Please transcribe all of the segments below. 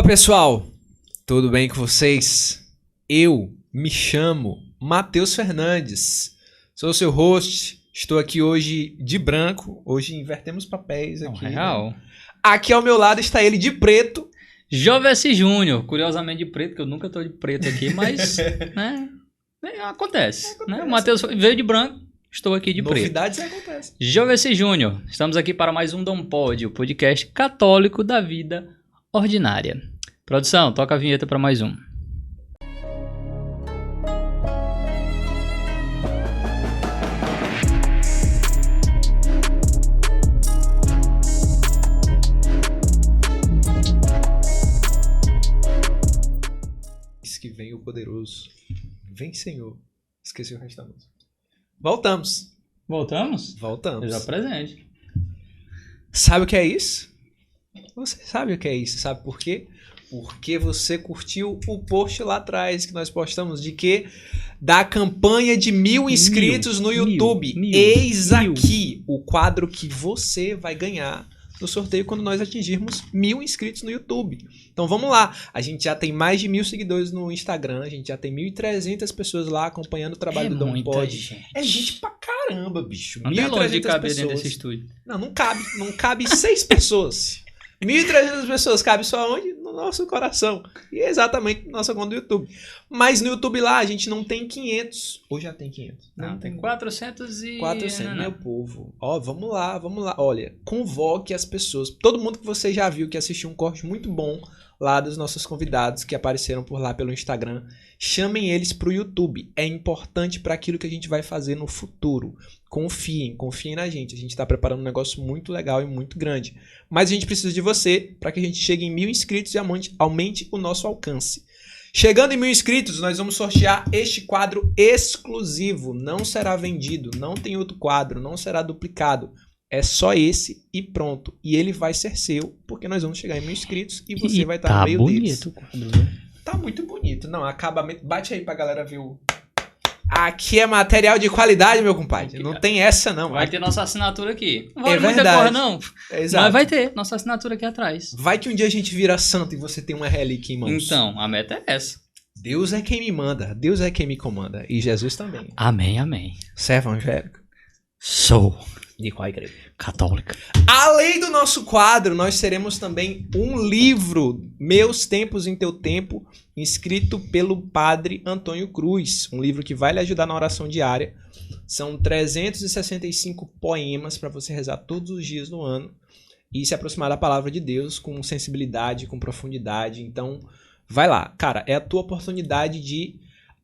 Olá pessoal, tudo bem com vocês? Eu me chamo Matheus Fernandes, sou seu host, estou aqui hoje de branco, hoje invertemos papéis aqui. Real. Né? Aqui ao meu lado está ele de preto. Jovessi Júnior, curiosamente de preto, que eu nunca tô de preto aqui, mas acontece. Né? O Matheus veio de branco, estou aqui de preto. Novidades acontecem. Jovessi Júnior, estamos aqui para mais um Dom Pod, o podcast católico da vida ordinária. Produção, toca a vinheta para mais um. Que vem o poderoso. Vem, Senhor. Esqueci o resto da música. Voltamos. Voltamos? Voltamos. Já presente. Sabe o que é isso? Você sabe o que é isso. Sabe por quê? Porque você curtiu o post lá atrás que nós postamos de que? Da campanha de 1.000 inscritos no YouTube. Eis aqui o quadro que você vai ganhar no sorteio quando nós atingirmos 1.000 inscritos no YouTube. Então vamos lá. A gente já tem mais de 1.000 seguidores no Instagram. A gente já tem 1.300 pessoas lá acompanhando o trabalho do Dom Pod. Gente. É gente pra caramba, bicho. Não tem longe de caber pessoas. dentro desse estúdio. Não cabe. Não cabe 6 pessoas. 1.300 pessoas, cabe só onde? No nosso coração. E é exatamente na nossa conta do YouTube. Mas no YouTube lá a gente não tem 500. Ou já tem 500? Não, tem 400 e... 400, meu povo. Ó, vamos lá. Olha, convoque as pessoas. Todo mundo que você já viu que assistiu um corte muito bom lá dos nossos convidados que apareceram por lá pelo Instagram. Chamem eles pro YouTube. É importante para aquilo que a gente vai fazer no futuro. Confiem na gente. A gente tá preparando um negócio muito legal e muito grande. Mas a gente precisa de você para que a gente chegue em 1.000 inscritos e aumente o nosso alcance. Chegando em 1.000 inscritos, nós vamos sortear este quadro exclusivo. Não será vendido, não tem outro quadro, não será duplicado. É só esse e pronto. E ele vai ser seu, porque nós vamos chegar em 1.000 inscritos e você vai estar no meio deles. O quadro, viu? Tá muito bonito. Não, acabamento. Bate aí pra galera ver o... Aqui é material de qualidade, meu compadre. Não tem essa, não. Vai ter nossa assinatura aqui. Não É vale muita verdade. porra, não. Exato. Mas vai ter nossa assinatura aqui atrás. Vai que um dia a gente vira santo e você tem uma relíquia em mãos. Então, a meta é essa. Deus é quem me manda. Deus é quem me comanda. E Jesus também. Amém, amém. Você é evangélico? Sou De qual igreja? católica. Além do nosso quadro, nós teremos também um livro, Meus Tempos em Teu Tempo, escrito pelo Padre Antônio Cruz. Um livro que vai lhe ajudar na oração diária. São 365 poemas para você rezar todos os dias do ano e se aproximar da palavra de Deus com sensibilidade, com profundidade. Então, vai lá. Cara, é a tua oportunidade de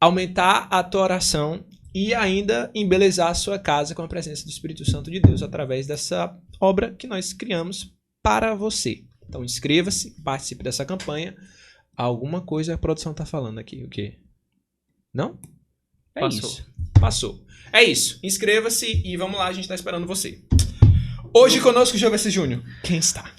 aumentar a tua oração e ainda embelezar a sua casa com a presença do Espírito Santo de Deus através dessa obra que nós criamos para você. Então inscreva-se, participe dessa campanha. Alguma coisa a produção está falando aqui, o quê? Não? É Passou. isso. Passou. É isso. Inscreva-se e vamos lá, a gente está esperando você. Hoje conosco, Jovessi Júnior. Quem está?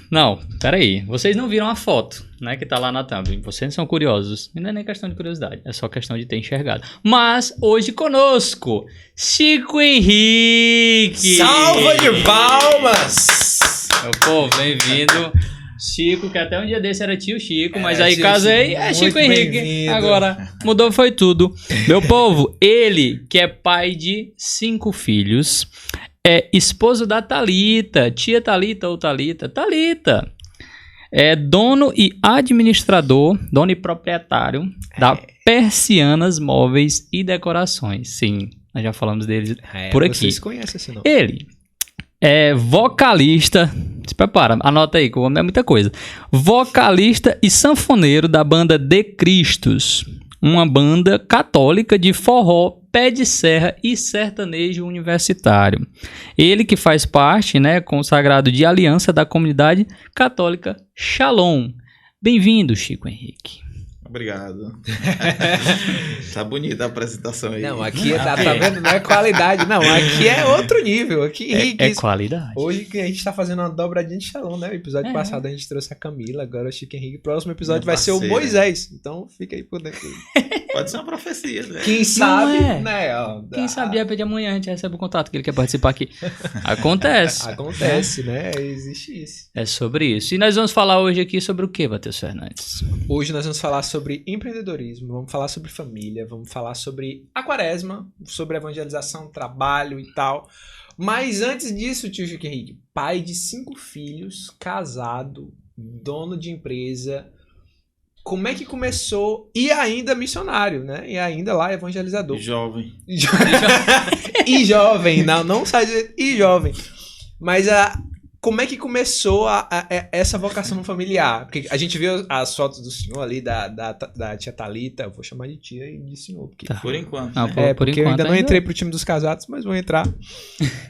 Não, peraí. Vocês não viram a foto, né, que tá lá na thumb. Vocês são curiosos. Não é nem questão de curiosidade, é só questão de ter enxergado. Mas hoje conosco, Chico Henrique. Salva de palmas! Meu povo, bem-vindo. Chico, que até um dia desse era tio Chico, mas aí tio casei, Chico, é muito Chico Henrique. bem-vindo. Agora mudou, foi tudo. Meu povo, ele que é pai de 5 filhos, é esposo da Thalita, tia Thalita ou Thalita. É dono e administrador, dono e proprietário da Persianas Móveis e Decorações. Sim, nós já falamos dele por aqui. Vocês conhecem esse nome. Ele é vocalista, se prepara, anota aí que o homem é muita coisa. Vocalista e sanfoneiro da banda De Cristos, uma banda católica de forró, pé de serra e sertanejo universitário. Ele que faz parte, né, consagrado de aliança da comunidade católica Shalom. Bem-vindo, Chico Henrique. Obrigado. Tá bonita a apresentação aí. Não, aqui tá vendo? Não é qualidade, não. Aqui é outro nível. Aqui, É qualidade. Hoje que a gente tá fazendo uma dobradinha de Shalom, né? O episódio passado a gente trouxe a Camila, agora o Chico Henrique. O próximo episódio vai ser o Moisés. Então fica aí por dentro. Pode ser uma profecia, né? Quem sabe, é. né? Ó, Quem sabe de amanhã a gente recebe o contato que ele quer participar aqui. Acontece. Acontece, né? Existe isso. É sobre isso. E nós vamos falar hoje aqui sobre o que, Matheus Fernandes? Hoje nós vamos falar sobre empreendedorismo, vamos falar sobre família, vamos falar sobre a quaresma, sobre evangelização, trabalho e tal. Mas antes disso, tio Chico Henrique, pai de 5 filhos, casado, dono de empresa, como é que começou? E ainda missionário, né? E ainda lá evangelizador. Jovem. E jovem, não sai dizer e jovem. Mas como é que começou essa vocação familiar? Porque a gente viu as fotos do senhor ali, da tia Thalita, eu vou chamar de tia e de senhor. Porque, Tá. Por enquanto. Não, né? porque eu ainda não entrei pro time dos casados, mas vou entrar.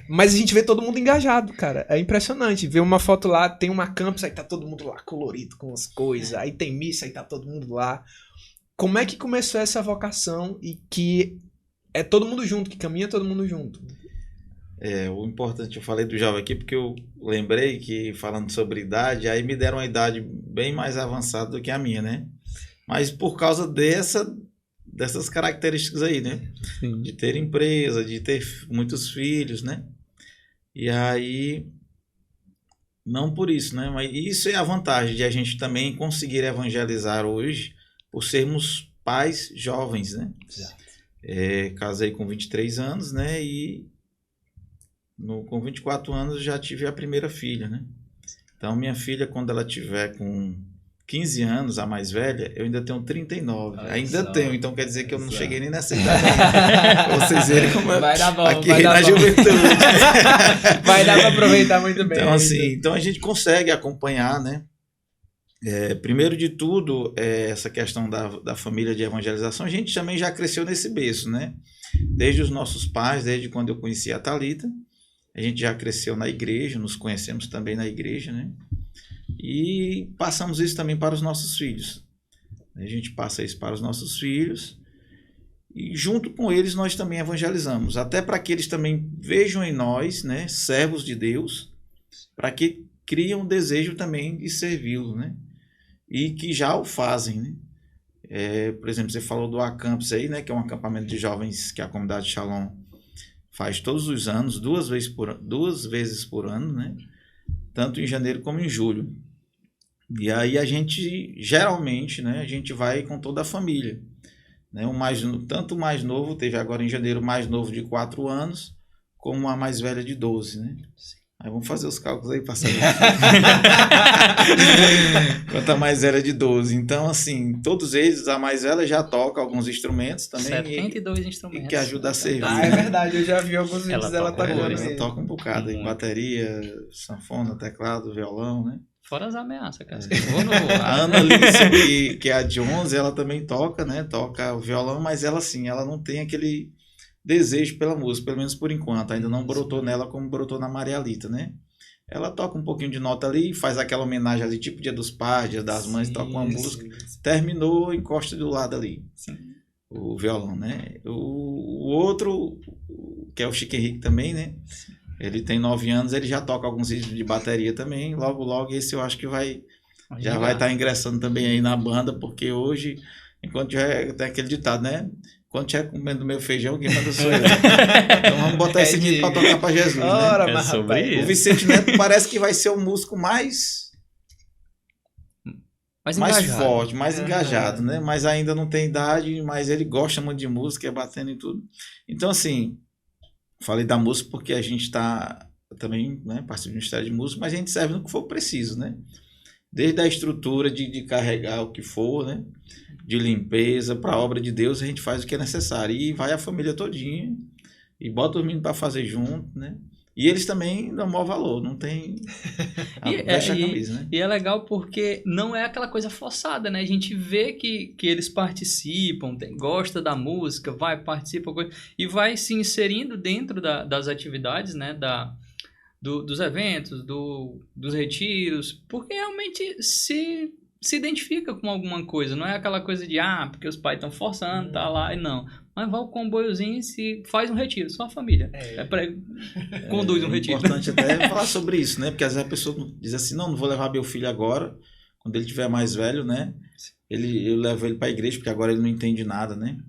Mas a gente vê todo mundo engajado, cara. É impressionante. Ver uma foto lá, tem uma campus, aí tá todo mundo lá colorido com as coisas. Aí tem missa, aí tá todo mundo lá. Como é que começou essa vocação e que é todo mundo junto, que caminha todo mundo junto? O importante, eu falei do jovem aqui porque eu lembrei que, falando sobre idade, aí me deram uma idade bem mais avançada do que a minha, né? Mas por causa dessas características aí, né? Sim. De ter empresa, de ter muitos filhos, né? E aí, não por isso, né? Mas isso é a vantagem de a gente também conseguir evangelizar hoje por sermos pais jovens, né? Exato. Casei com 23 anos, né? E com 24 anos já tive a primeira filha, né? Então, minha filha, quando ela tiver com 15 anos, a mais velha, eu ainda tenho 39. Ainda tenho, então quer dizer que eu não cheguei nem nessa idade ainda. Pra vocês verem como Vai dar bom, aqui vai dar na bom. juventude. Vai dar pra aproveitar muito bem. Então, assim, então a gente consegue acompanhar, né? Primeiro de tudo, essa questão da família de evangelização, a gente também já cresceu nesse berço, né? Desde os nossos pais, desde quando eu conheci a Thalita, a gente já cresceu na igreja, nos conhecemos também na igreja, né? E passamos isso também para os nossos filhos. A gente passa isso para os nossos filhos e junto com eles nós também evangelizamos, até para que eles também vejam em nós, né, servos de Deus, para que criem um desejo também de servi-lo, né? E que já o fazem, né? Por exemplo, você falou do Acampus aí, né, que é um acampamento de jovens que a comunidade Shalom faz todos os anos, duas vezes por ano, né? Tanto em janeiro como em julho. E aí a gente, geralmente, né, a gente vai com toda a família. Né? Tanto o mais novo, teve agora em janeiro o mais novo de 4 anos, como a mais velha de 12, né? Aí vamos fazer os cálculos aí para saber. Quanto a mais velha de 12. Então, assim, todos eles, a mais velha já toca alguns instrumentos também. 72 instrumentos. E que ajuda a servir. É verdade, eu já vi alguns vídeos dela tocando. Ela toca um bocado, aí, bateria, sanfona, teclado, violão, né? Fora as ameaças, cara. A Ana Alice, que é a de 11, ela também toca, né? Toca o violão, mas ela, assim, ela não tem aquele desejo pela música, pelo menos por enquanto. Ainda não brotou nela como brotou na Maria Alita, né? Ela toca um pouquinho de nota ali, faz aquela homenagem ali, tipo Dia dos Pais, Dia das Mães, toca uma música. Terminou, encosta do lado ali. Sim. O violão, né? O outro, que é o Chico Henrique também, né? Ele tem 9 anos, ele já toca alguns ritmos de bateria também. Logo, esse eu acho que já vai estar ingressando também aí na banda, porque hoje, enquanto tem aquele ditado, né? Quando tiver comendo meu feijão, quem manda sou eu. Então vamos botar esse menino para tocar para Jesus, Ora, né? mas sobre rapaz, isso. O Vicente Neto parece que vai ser o músico mais forte, mais engajado, né? Mas ainda não tem idade, mas ele gosta muito de música, é batendo em tudo. Então, assim, falei da música porque a gente está também, né, participa do Ministério de Música, mas a gente serve no que for preciso, né? Desde a estrutura de carregar o que for, né? De limpeza, para a obra de Deus, a gente faz o que é necessário. E vai a família todinha, e bota os meninos para fazer junto, né? E eles também dão maior valor, não tem... Veste a camisa, né? E é legal porque não é aquela coisa forçada, né? A gente vê que eles participam, gosta da música, participa, e vai se inserindo dentro das atividades, né? Dos eventos, dos retiros, porque realmente se se identifica com alguma coisa, não é aquela coisa de, porque os pais estão forçando, tá lá, e não. Mas vai o comboiozinho e se faz um retiro, só a família. Conduz um retiro. É importante até falar sobre isso, né? Porque às vezes a pessoa diz assim, não vou levar meu filho agora, quando ele tiver mais velho, né? Eu levo ele para a igreja, porque agora ele não entende nada, né?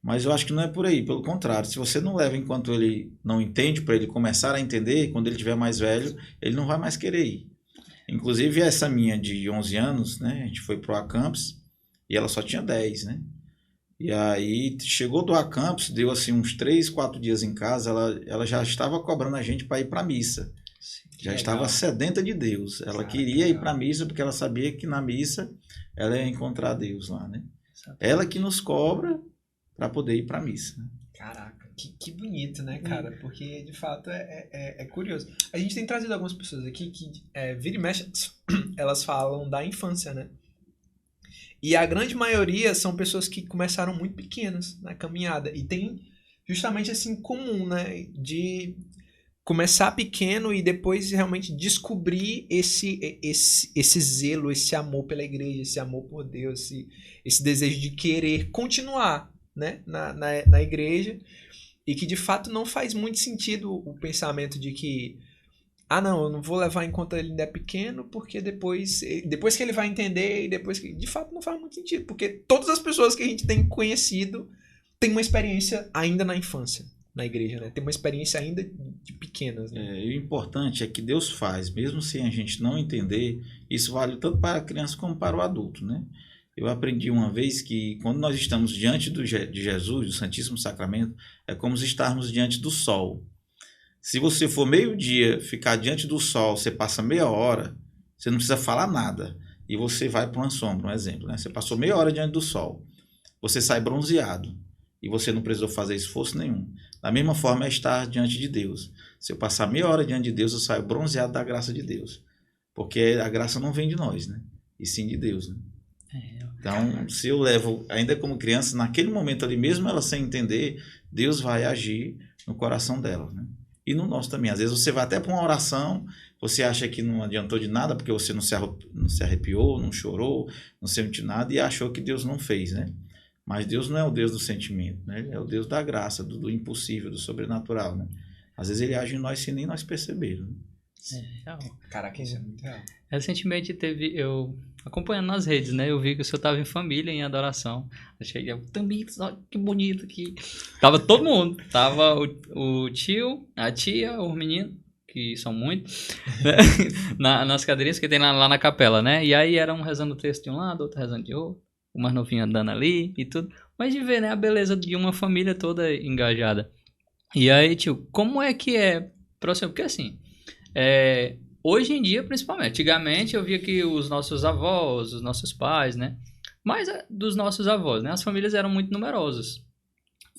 Mas eu acho que não é por aí, pelo contrário. Se você não leva enquanto ele não entende, para ele começar a entender, quando ele tiver mais velho, ele não vai mais querer ir. Inclusive, essa minha de 11 anos, né? A gente foi pro Acampus e ela só tinha 10, né? E aí, chegou do Acampus, deu assim uns 3, 4 dias em casa, ela já estava cobrando a gente para ir para a missa. Já estava sedenta de Deus. Ela queria ir para a missa porque ela sabia que na missa ela ia encontrar Deus lá, né? Ela que nos cobra para poder ir para a missa. Né? Caraca, que bonito, né, cara? Porque, de fato, é curioso. A gente tem trazido algumas pessoas aqui que, vira e mexe, elas falam da infância, né? E a grande maioria são pessoas que começaram muito pequenas na caminhada. E tem justamente assim comum, né? De começar pequeno e depois realmente descobrir esse zelo, esse amor pela igreja, esse amor por Deus, esse desejo de querer continuar, né? na igreja. E que de fato não faz muito sentido o pensamento de que não, eu não vou levar em conta ele ainda é pequeno, porque depois que ele vai entender, e depois que... De fato, não faz muito sentido, porque todas as pessoas que a gente tem conhecido têm uma experiência ainda na infância, na igreja, né? Tem uma experiência ainda de pequenas, né? E o importante é que Deus faz, mesmo sem a gente não entender, isso vale tanto para a criança como para o adulto, né? Eu aprendi uma vez que quando nós estamos diante de Jesus, do Santíssimo Sacramento, é como se estarmos diante do sol. Se você for meio-dia ficar diante do sol, você passa meia hora, você não precisa falar nada. E você vai para uma sombra, um exemplo. Né? Você passou meia hora diante do sol. Você sai bronzeado. E você não precisou fazer esforço nenhum. Da mesma forma é estar diante de Deus. Se eu passar meia hora diante de Deus, eu saio bronzeado da graça de Deus. Porque a graça não vem de nós, né? E sim de Deus. Né? Então, se eu levo, ainda como criança, naquele momento ali, mesmo ela sem entender, Deus vai agir no coração dela, né? E no nosso também. Às vezes você vai até para uma oração, você acha que não adiantou de nada, porque você não se arrepiou, não chorou, não sentiu nada e achou que Deus não fez, né? Mas Deus não é o Deus do sentimento, né? Ele é o Deus da graça, do impossível, do sobrenatural, né? Às vezes ele age em nós sem nem nós percebermos. Né? Real. Caraca, isso é muito real. Recentemente eu acompanhando nas redes, né? Eu vi que o senhor estava em família, em adoração. Achei também, que bonito aqui. Tava todo mundo. Tava o tio, a tia, os meninos, que são muitos, né? nas cadeirinhas que tem lá na capela, né? E aí era um rezando o texto de um lado, outro rezando de outro. O mais novinho andando ali e tudo. Mas de ver, né? A beleza de uma família toda engajada. E aí, tio, como é que é pra você? Porque assim... hoje em dia, principalmente, antigamente eu via que os nossos avós, os nossos pais, né? Mas dos nossos avós, né? As famílias eram muito numerosas.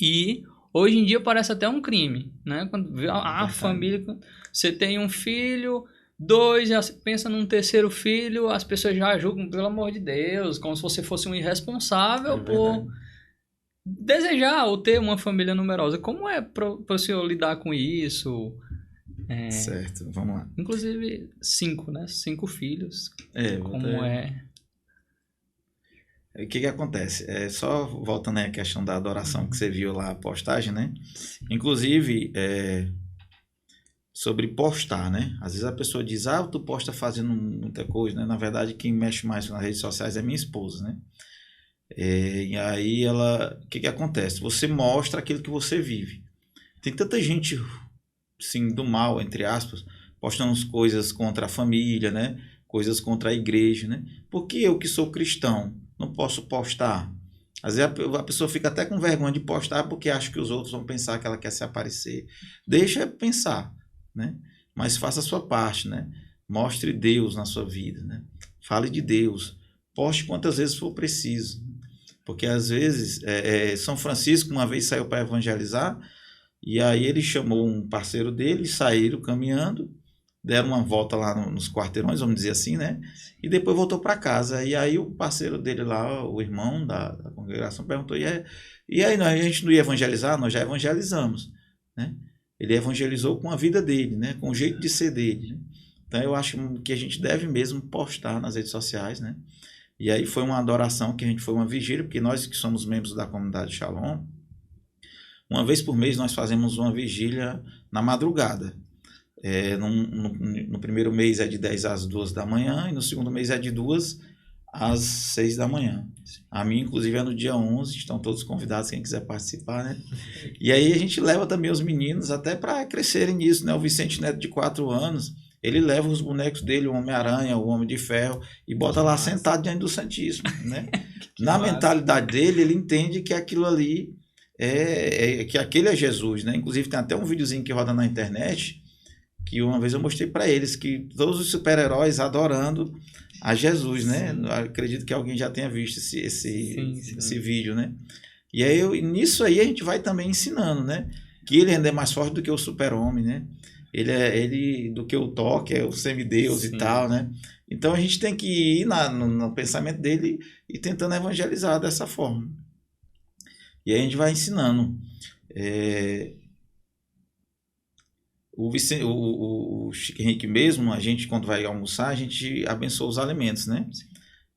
E hoje em dia parece até um crime, né? Quando vê a família, você tem um filho, 2, já pensa num terceiro filho, as pessoas já julgam, pelo amor de Deus, como se você fosse um irresponsável por desejar ou ter uma família numerosa. Como é para o senhor lidar com isso? Certo, vamos lá. Inclusive 5, né? 5 filhos. Como é? O que acontece? Só voltando à questão da adoração que você viu lá, a postagem, né? Sim. Inclusive, sobre postar, né? Às vezes a pessoa diz, tu posta fazendo muita coisa, né? Na verdade, quem mexe mais nas redes sociais é minha esposa, né? E aí o que acontece? Você mostra aquilo que você vive. Tem tanta gente... sim, do mal, entre aspas, postando coisas contra a família, né? Coisas contra a igreja, né? Por que eu que sou cristão não posso postar? Às vezes a pessoa fica até com vergonha de postar porque acha que os outros vão pensar que ela quer se aparecer. Deixa pensar, né? Mas faça a sua parte, né? Mostre Deus na sua vida, né? Fale de Deus. Poste quantas vezes for preciso. Porque às vezes, São Francisco uma vez saiu para evangelizar. E aí ele chamou um parceiro dele, saíram caminhando, deram uma volta lá nos quarteirões, vamos dizer assim, né? E depois voltou para casa. E aí o parceiro dele lá, o irmão da congregação, perguntou, e aí a gente não ia evangelizar? Nós já evangelizamos, né? Ele evangelizou com a vida dele, né? Com o jeito de ser dele, né? Então eu acho que a gente deve mesmo postar nas redes sociais, né? E aí foi uma adoração que a gente foi uma vigília, porque nós que somos membros da comunidade Shalom, uma vez por mês nós fazemos uma vigília na madrugada. No primeiro mês é de 10 às 2 da manhã e no segundo mês é de 2 às 6 da manhã. A minha, inclusive, é no dia 11, estão todos convidados, quem quiser participar, né? E aí a gente leva também os meninos até para crescerem nisso, né? O Vicente Neto, de 4 anos, ele leva os bonecos dele, o Homem-Aranha, o Homem de Ferro, e bota lá sentado diante do Santíssimo, né? Na mentalidade dele, ele entende que aquilo ali que aquele é Jesus, né? Inclusive tem até um videozinho que roda na internet, que uma vez eu mostrei para eles, que todos os super-heróis adorando a Jesus, né? Acredito que alguém já tenha visto esse vídeo, né? E aí, nisso aí a gente vai também ensinando, né? Que ele ainda é mais forte do que o super-homem, né? Ele do que o Thor, que é o semideus e tal, né? Então a gente tem que ir no pensamento dele e tentando evangelizar dessa forma. E aí a gente vai ensinando. O Chico Henrique mesmo, a gente, quando vai almoçar, a gente abençoa os alimentos, né?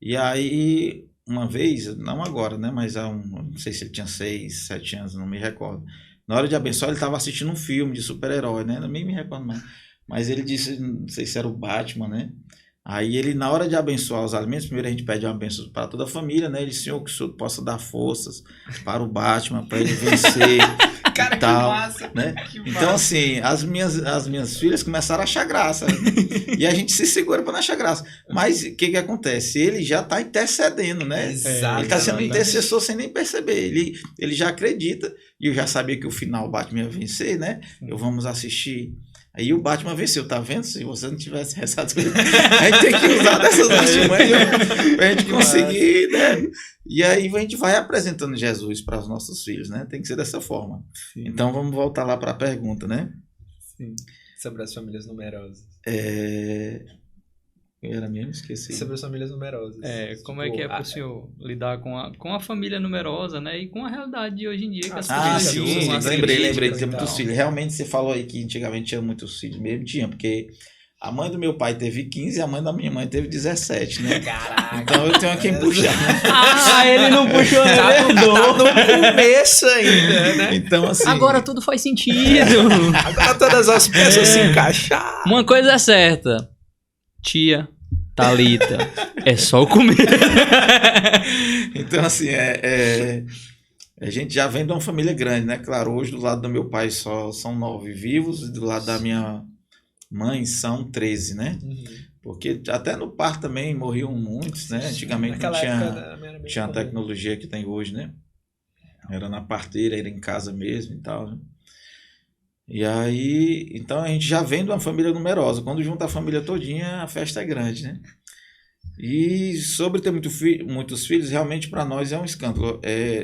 E aí, uma vez, não agora, né? Mas não sei se ele tinha 6, 7 anos, não me recordo. Na hora de abençoar, ele estava assistindo um filme de super-herói, né? Não me recordo mais. Mas ele disse, não sei se era o Batman, né? Aí ele, na hora de abençoar os alimentos, primeiro a gente pede uma bênção para toda a família, né? Ele, Senhor, que o Senhor possa dar forças para o Batman, para ele vencer. Cara, tal, que massa, né? Que massa. Então, assim, as minhas filhas começaram a achar graça. E a gente se segura para não achar graça. Mas o que acontece? Ele já está intercedendo, né? Exato, ele está sendo intercessor sem nem perceber. Ele já acredita. E eu já sabia que o final o Batman ia vencer, né? Vamos assistir. Aí o Batman venceu, tá vendo? Se você não tivesse rezado, a gente tem que usar dessas artimanhas pra gente conseguir, né? E aí a gente vai apresentando Jesus para os nossos filhos, né? Tem que ser dessa forma. Sim. Então vamos voltar lá para a pergunta, né? Sim. Sobre as famílias numerosas. Eu era mesmo, esqueci. Sobre as famílias numerosas. Como é que é para o senhor lidar com a família numerosa, né? E com a realidade de hoje em dia, que as famílias... Lembrei de ter muitos filhos. Realmente você falou aí que antigamente tinha muitos filhos, mesmo tinha, porque a mãe do meu pai teve 15 e a mãe da minha mãe teve 17, né? Caraca! Então eu tenho quem puxar. Ele não puxou, né? Tá no começo ainda, né? Então, assim... Agora tudo faz sentido. Agora todas as peças se encaixaram. Uma coisa é certa. Tia Thalita, é só o comer. Então, assim, a gente já vem de uma família grande, né? Claro, hoje do lado do meu pai só são 9 vivos, e do lado da minha mãe são 13, né? Porque até no parto também morriam muitos, né? Antigamente não tinha a tecnologia que tem hoje, né? Era na parteira, era em casa mesmo e tal, né? E aí, então a gente já vem de uma família numerosa. Quando junta a família todinha, a festa é grande, né? E sobre ter muitos filhos, realmente para nós é um escândalo.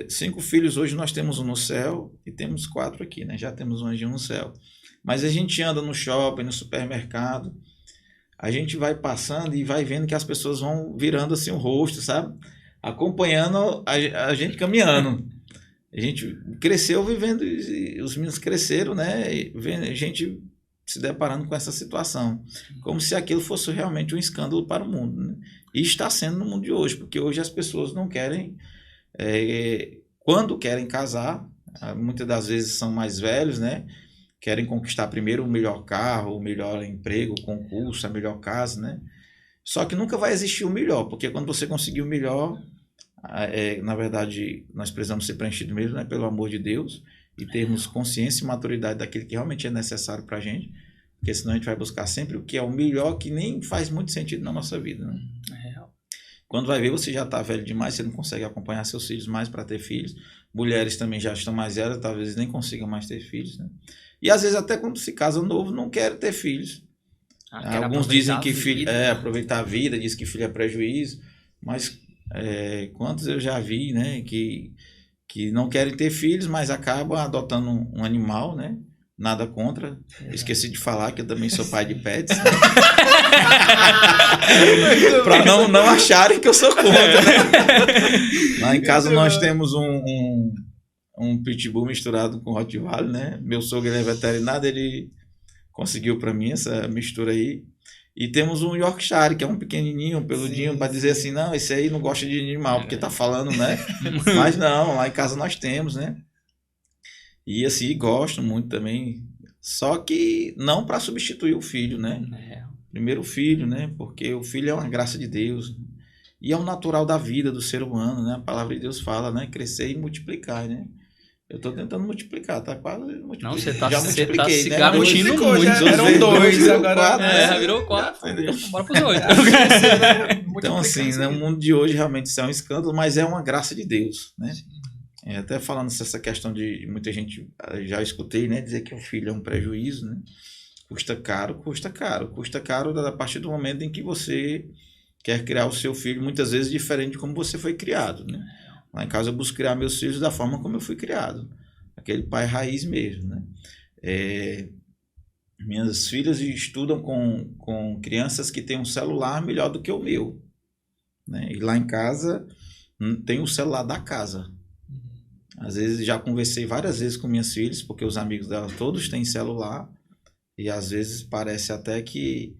5 filhos, hoje nós temos um no céu e temos 4 aqui, né? Já temos um anjinho no céu. Mas a gente anda no shopping, no supermercado, a gente vai passando e vai vendo que as pessoas vão virando assim o rosto, sabe? Acompanhando a gente caminhando. A gente cresceu vivendo, os meninos cresceram, né? E vendo a gente se deparando com essa situação. Como se aquilo fosse realmente um escândalo para o mundo, né? E está sendo no mundo de hoje, porque hoje as pessoas não querem... quando querem casar, muitas das vezes são mais velhos, né? Querem conquistar primeiro o melhor carro, o melhor emprego, o concurso, a melhor casa, né? Só que nunca vai existir o melhor, porque quando você conseguir o melhor... na verdade, nós precisamos ser preenchidos mesmo, né, pelo amor de Deus e termos consciência e maturidade daquilo que realmente é necessário para a gente, porque senão a gente vai buscar sempre o que é o melhor, que nem faz muito sentido na nossa vida, né? Quando vai ver, você já está velho demais, você não consegue acompanhar seus filhos mais para ter filhos. Mulheres também já estão mais velhas, talvez nem consigam mais ter filhos, né? E às vezes até quando se casa novo, não quer ter filhos. Alguns dizem que filho aproveitar a vida, diz que filho é prejuízo, mas quantos eu já vi, né, que não querem ter filhos, mas acabam adotando um animal, né? Nada contra. Esqueci de falar que eu também sou pai de pets. Né? Para não acharem que eu sou contra. Né? Lá em casa nós temos um pitbull misturado com Rottweiler, né? Meu sogro é veterinário, ele conseguiu para mim essa mistura aí. E temos um Yorkshire, que é um pequenininho, um peludinho, Sim, para dizer sim. assim, não, esse aí não gosta de animal, porque tá falando, né? Mas não, lá em casa nós temos, né? E assim, gosto muito também. Só que não para substituir o filho, né? Primeiro o filho, né? Porque o filho é uma graça de Deus. E é o natural da vida do ser humano, né? A palavra de Deus fala, né? Crescer e multiplicar, né? Eu tô tentando multiplicar, tá quase multiplicando. Não, você tá Já se multipliquei, né? garantindo Multiplicou, muito. já eram dois, virou agora... quatro, Já né? virou 4. Entendeu? Bora pros 8. Então, assim, né, o mundo de hoje realmente isso é um escândalo, mas é uma graça de Deus, né? Até falando essa questão de muita gente, já escutei, né, dizer que o filho é um prejuízo, né? Custa caro a partir do momento em que você quer criar o seu filho, muitas vezes diferente de como você foi criado, né? Lá em casa eu busco criar meus filhos da forma como eu fui criado, aquele pai raiz mesmo, né? Minhas filhas estudam com crianças que têm um celular melhor do que o meu, né? E lá em casa tem o celular da casa. Às vezes já conversei várias vezes com minhas filhas, porque os amigos dela todos têm celular, e às vezes parece até que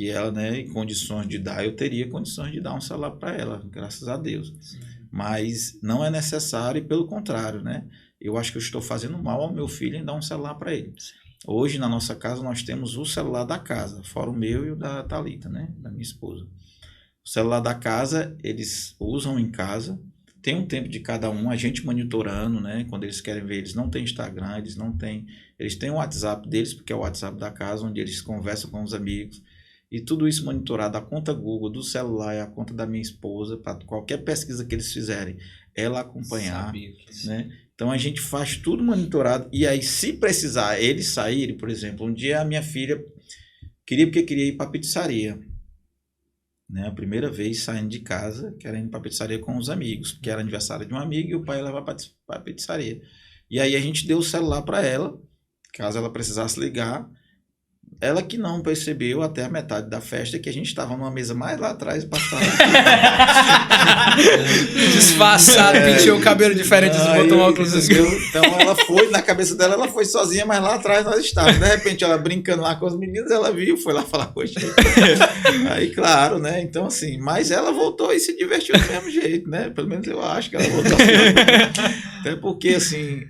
ela, né, em condições de dar, eu teria condições de dar um celular para ela, graças a Deus. Sim. Mas não é necessário, e pelo contrário, né? Eu acho que eu estou fazendo mal ao meu filho em dar um celular para ele. Sim. Hoje, na nossa casa, nós temos o celular da casa, fora o meu e o da Thalita, né, da minha esposa. O celular da casa, eles usam em casa, tem um tempo de cada um, a gente monitorando, né? Quando eles querem ver, eles não têm Instagram, eles têm o WhatsApp deles, porque é o WhatsApp da casa, onde eles conversam com os amigos, e tudo isso monitorado, a conta Google, do celular e a conta da minha esposa, para qualquer pesquisa que eles fizerem, ela acompanhar, né? Então a gente faz tudo monitorado, e aí se precisar eles saírem, por exemplo, um dia a minha filha queria ir para a pizzaria, né? A primeira vez saindo de casa, querendo ir para a pizzaria com os amigos, porque era aniversário de um amigo e o pai ia levar para a pizzaria. E aí a gente deu o celular para ela, caso ela precisasse ligar. Ela que não percebeu até a metade da festa que a gente estava numa mesa mais lá atrás para disfarçado, penteou o cabelo diferente, botou um óculos escuro. Então ela foi, na cabeça dela, ela foi sozinha, mas lá atrás nós estávamos. De repente ela brincando lá com os meninos, ela viu, foi lá falar com a gente. Aí, claro, né? Então, assim, mas ela voltou e se divertiu do mesmo jeito, né? Pelo menos eu acho que ela voltou. Até porque, assim,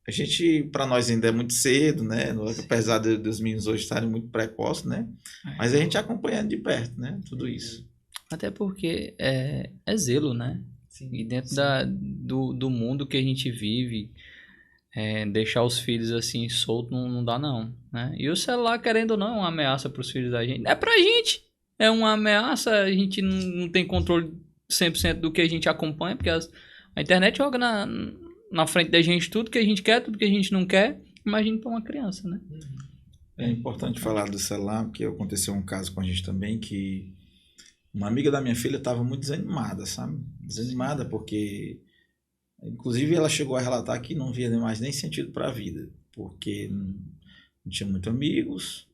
a gente, para nós ainda é muito cedo, né? Apesar dos meninos hoje estarem muito precoces, né? Mas a gente acompanhando de perto, né? Tudo isso. Até porque é zelo, né? Sim, e dentro do mundo que a gente vive, deixar os filhos assim soltos não dá não, né? E o celular, querendo ou não, é uma ameaça para os filhos da gente. É pra gente, é uma ameaça, a gente não tem controle 100% do que a gente acompanha, porque a internet joga na frente da gente tudo que a gente quer, tudo que a gente não quer. Imagina para uma criança, né? É importante falar do celular, porque aconteceu um caso com a gente também, que uma amiga da minha filha estava muito desanimada, sabe? Desanimada porque, inclusive, ela chegou a relatar que não via mais nem sentido para a vida, porque não tinha muitos amigos,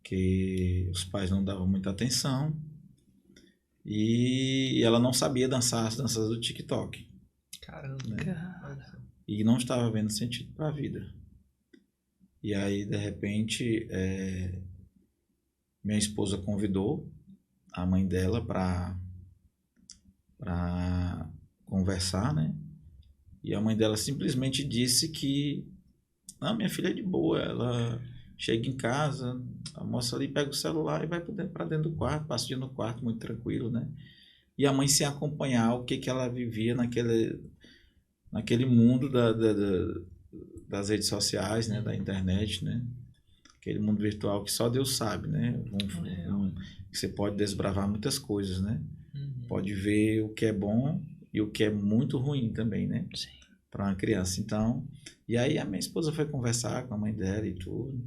que os pais não davam muita atenção, e ela não sabia dançar as danças do TikTok. Caramba, né? E não estava vendo sentido para a vida. E aí, de repente, minha esposa convidou a mãe dela para conversar, né? E a mãe dela simplesmente disse que minha filha é de boa, ela chega em casa, almoça ali, pega o celular e vai para dentro do quarto, passa o dia no quarto, muito tranquilo, né? E a mãe sem acompanhar o que ela vivia naquele mundo das redes sociais, né, da internet, né, aquele mundo virtual que só Deus sabe, né, que você pode desbravar muitas coisas, né, pode ver o que é bom e o que é muito ruim também, né, para uma criança. Então, e aí a minha esposa foi conversar com a mãe dela e tudo,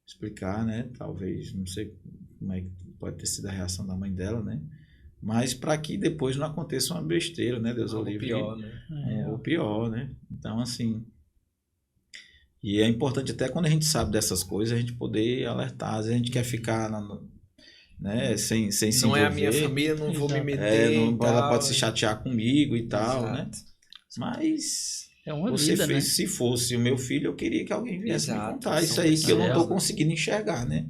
explicar, né, talvez, não sei como é que pode ter sido a reação da mãe dela, né, mas para que depois não aconteça uma besteira, né? Deus o livre. Pior, né? O pior, né? Então, assim... E é importante até quando a gente sabe dessas coisas, a gente poder alertar. Às vezes a gente quer ficar né, sem se envolver. Não é a minha família, não vou me meter ela pode se chatear comigo e tal, né? Mas... É uma vida, né? Se fosse o meu filho, eu queria que alguém viesse me contar São isso aí que eu não estou pessoas, conseguindo enxergar, né?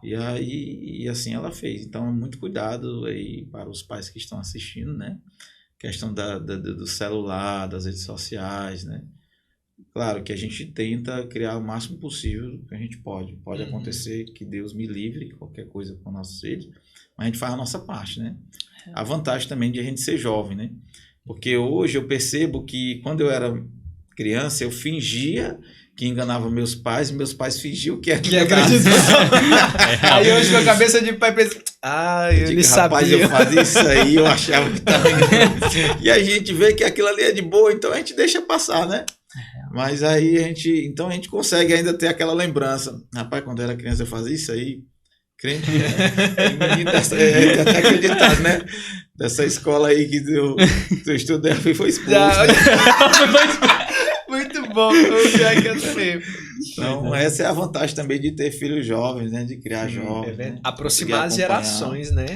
E assim ela fez. Então, muito cuidado aí para os pais que estão assistindo, né? Questão do celular, das redes sociais, né? Claro que a gente tenta criar o máximo possível que a gente pode. Pode acontecer que Deus me livre, qualquer coisa com nossos filhos, mas a gente faz a nossa parte, né? A vantagem também de a gente ser jovem, né? Porque hoje eu percebo que quando eu era criança, eu fingia que enganava meus pais, e meus pais fingiam que acreditou. Aí hoje com a cabeça de pai pensa, ele rapaz, sabia. eu fazia isso aí, eu achava que estava enganando. E a gente vê que aquilo ali é de boa, então a gente deixa passar, né? Mas aí a gente consegue ainda ter aquela lembrança. Rapaz, quando eu era criança eu fazia isso aí. Crente, menino até acreditado, né? Dessa escola aí que eu estudei, foi expulso. Muito bom, o pior que eu também. Então, essa é a vantagem também de ter filhos jovens, né? De criar jovens. Né? Aproximar as gerações, né?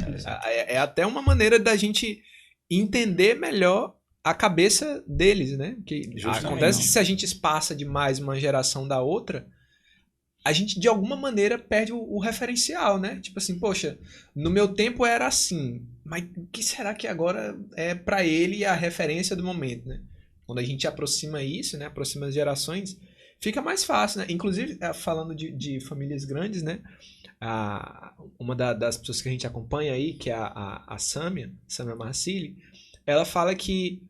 É até uma maneira da gente entender melhor a cabeça deles, né? Que acontece que se a gente passa demais uma geração da outra, a gente de alguma maneira perde o referencial, né? Tipo assim, poxa, no meu tempo era assim, mas o que será que agora é para ele a referência do momento, né? Quando a gente aproxima isso, né? Aproxima as gerações, fica mais fácil, né? Inclusive, falando de famílias grandes, né? Uma das pessoas que a gente acompanha aí, que é a Samia Marcilli, ela fala que